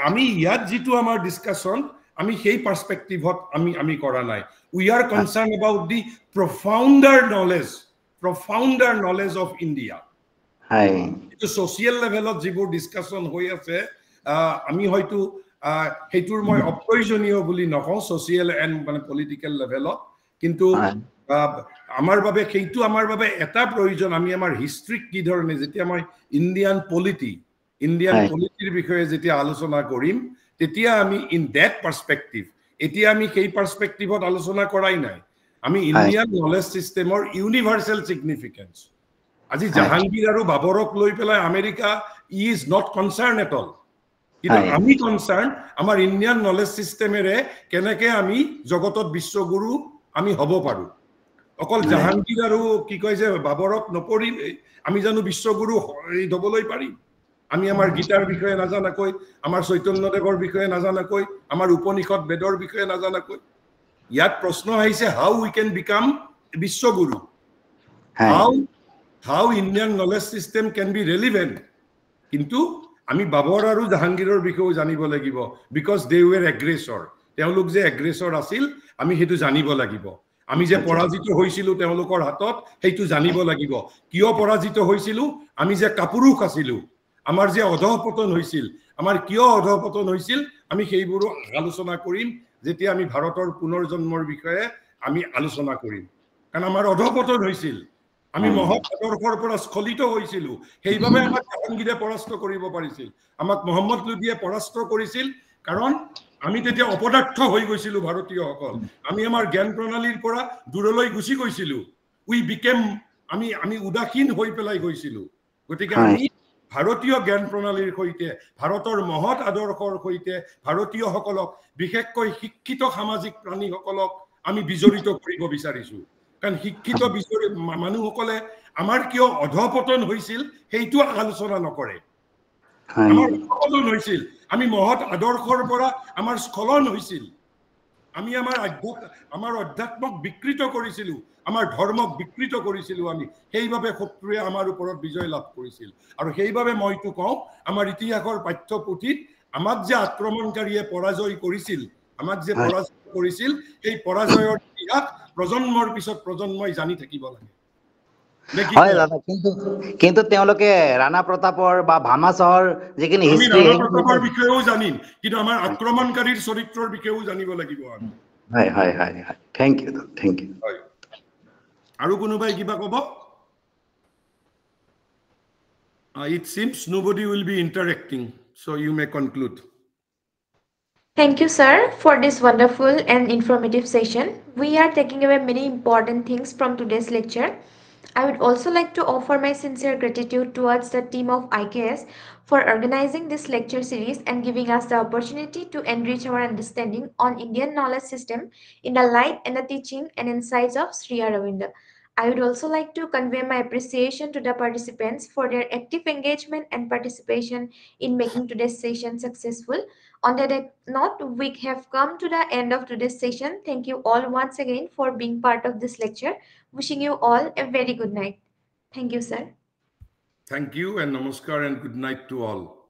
আমি ইয়াত যিটো আমাৰ ডিসকাশন, আমি সেই পাৰ্সপেক্টিভত আমি কৰা নাই। We are concern about the profounder knowledge of India. কিন্তু সোশিয়াল লেভেলত যিবোৰ ডিসকাশন হৈ আছে, আমি হয়তো সেইটোৰ মই অপ্ৰয়োজনীয় বুলি নকওঁ সোশিয়াল এণ্ড মানে পলিটিক্যাল লেভেলত, কিন্তু আমাৰ বাবে সেইটো আমাৰ বাবে এটা প্ৰয়োজন। আমি আমাৰ হিষ্ট্ৰীক কি ধৰণে, যেতিয়া মই ইণ্ডিয়ান পলিটি ইণ্ডিয়ান পলিটিৰ বিষয়ে যেতিয়া আলোচনা কৰিম তেতিয়া আমি ইন দ্যাট পাৰ্সপেক্টিভ এতিয়া আমি সেই পাৰ্সপেক্টিভত আলোচনা কৰাই নাই আমি ইণ্ডিয়ান নলেজ সিস্টেমৰ ইউনিভাৰ্সাল সিগনিফিকেন্স আজি জাহাংগীৰ আৰু বাবৰক লৈ পেলাই America is not concern at all কিন্তু আমি কনসাৰ্ন আমাৰ ইণ্ডিয়ান নলেজ সিস্টেমেৰে কেনেকে আমি জগতত বিশ্বগুৰু আমি হ'ব পাৰো অকল জাহাংগীৰ আৰু কি কয় যে বাবৰক নপৰি আমি জানো বিশ্বগুৰু হ'বলৈ পাৰিম আমি আমাৰ গীতাৰ বিষয়ে নাজানাকৈ আমাৰ চৈতন্যদেৱৰ বিষয়ে নাজানাকৈ আমাৰ উপনিষদ বেদৰ বিষয়ে নাজানাকৈ ইয়াত প্ৰশ্ন আহিছে how we can become vishwaguru how Indian knowledge system can be relevant কিন্তু আমি বাবৰ আৰু জাহাংগীৰৰ বিষয়ে জানিব লাগিব বিকজ দে ওয়াৰ এগ্ৰেছৰ তেওঁলোক যে এগ্ৰেছৰ আছিল আমি হেতু জানিব লাগিব আমি যে পৰাজিত হৈছিলো তেওঁলোকৰ হাতত হেতু জানিব লাগিব কিয় পৰাজিত হৈছিলো আমি যে কাপুৰুষ আছিলো আমাৰ যে অধপতন হৈছিল আমাৰ কিয় অধপতন হৈছিল আমি সেইবোৰ আলোচনা কৰিম যেতিয়া আমি ভাৰতৰ পুনৰ্জন্মৰ বিষয়ে আমি আলোচনা কৰিম কাৰণ আমাৰ অধপতন হৈছিল আমি মহৎ আদৰ্শৰ পৰা স্খলিত হৈছিলো সেইভাবে আমাক জাহাংগীৰে পৰাস্ত কৰিব পাৰিছিল আমাক মোহাম্মদ লুডিয়ে পৰাস্ত কৰিছিল কাৰণ আমি তেতিয়া অপদাৰ্থ হৈ গৈছিলো ভাৰতীয়সকল আমি আমাৰ জ্ঞান প্ৰণালীৰ পৰা দূৰলৈ গুচি গৈছিলো উই বিকেম আমি উদাসীন হৈ পেলাই গৈছিলো গতিকে আমি ভাৰতীয় জ্ঞান প্ৰণালীৰ সৈতে ভাৰতৰ মহৎ আদৰ্শৰ সৈতে ভাৰতীয়সকলক বিশেষকৈ শিক্ষিত সামাজিক প্ৰাণীসকলক আমি বিজড়িত কৰিব বিচাৰিছো কাৰণ শিক্ষিত মানুহসকলে আমাৰ কিয় অধপতন হৈছিল সেইটো আলোচনা নকৰে আমাৰ অধপতন হৈছিল আমি মহৎ আদৰ্শৰ পৰা আমাৰ স্খলন হৈছিল আমি আমাৰ অধ্যাত্মক বিকৃত কৰিছিলো আমাৰ ধৰ্মক বিকৃত কৰিছিলো আমি সেইভাবে শত্ৰুৱে আমাৰ ওপৰত বিজয় লাভ কৰিছিল আৰু সেইভাবে মইতো কওঁ আমাৰ ইতিহাসৰ পাঠ্যপুথিত আমাক যে আক্ৰমণকাৰীয়ে পৰাজয় কৰিছিল আমাক যে পৰাজয় কৰিছিল এই পৰাজয়ৰ ইতিহাস প্ৰজন্মৰ পিছত প্ৰজন্মই জানি থাকিব লাগে হয় দাদা কিন্তু তেওঁলোকে ৰাণা প্ৰতাপৰ বা ভামাচহৰ যিখিনি হিষ্ট্ৰী ৰাণা প্ৰতাপৰ বিষয়েও জানিম কিন্তু আমাৰ আক্ৰমণকাৰীৰ চৰিত্ৰৰ বিষয়েও জানিব লাগিব আমি হয় হয় হয় থ্যাংক ইউ আৰু কোনোবাই কিবা ক'ব it seems nobody will be interacting so you may conclude Thank you, sir, for this wonderful and informative session. We are taking away many important things from today's lecture. I would also like to offer my sincere gratitude towards the team of IKS for organizing this lecture series and giving us the opportunity to enrich our understanding on Indian knowledge system in the light and the teaching and insights of Sri Aurobindo. I would also like to convey my appreciation to the participants for their active engagement and participation in making today's session successful. On that note, we have come to the end of today's session. Thank you all once again for being part of this lecture. Wishing you all a very good night. Thank you, sir. Thank you and namaskar and good night to all.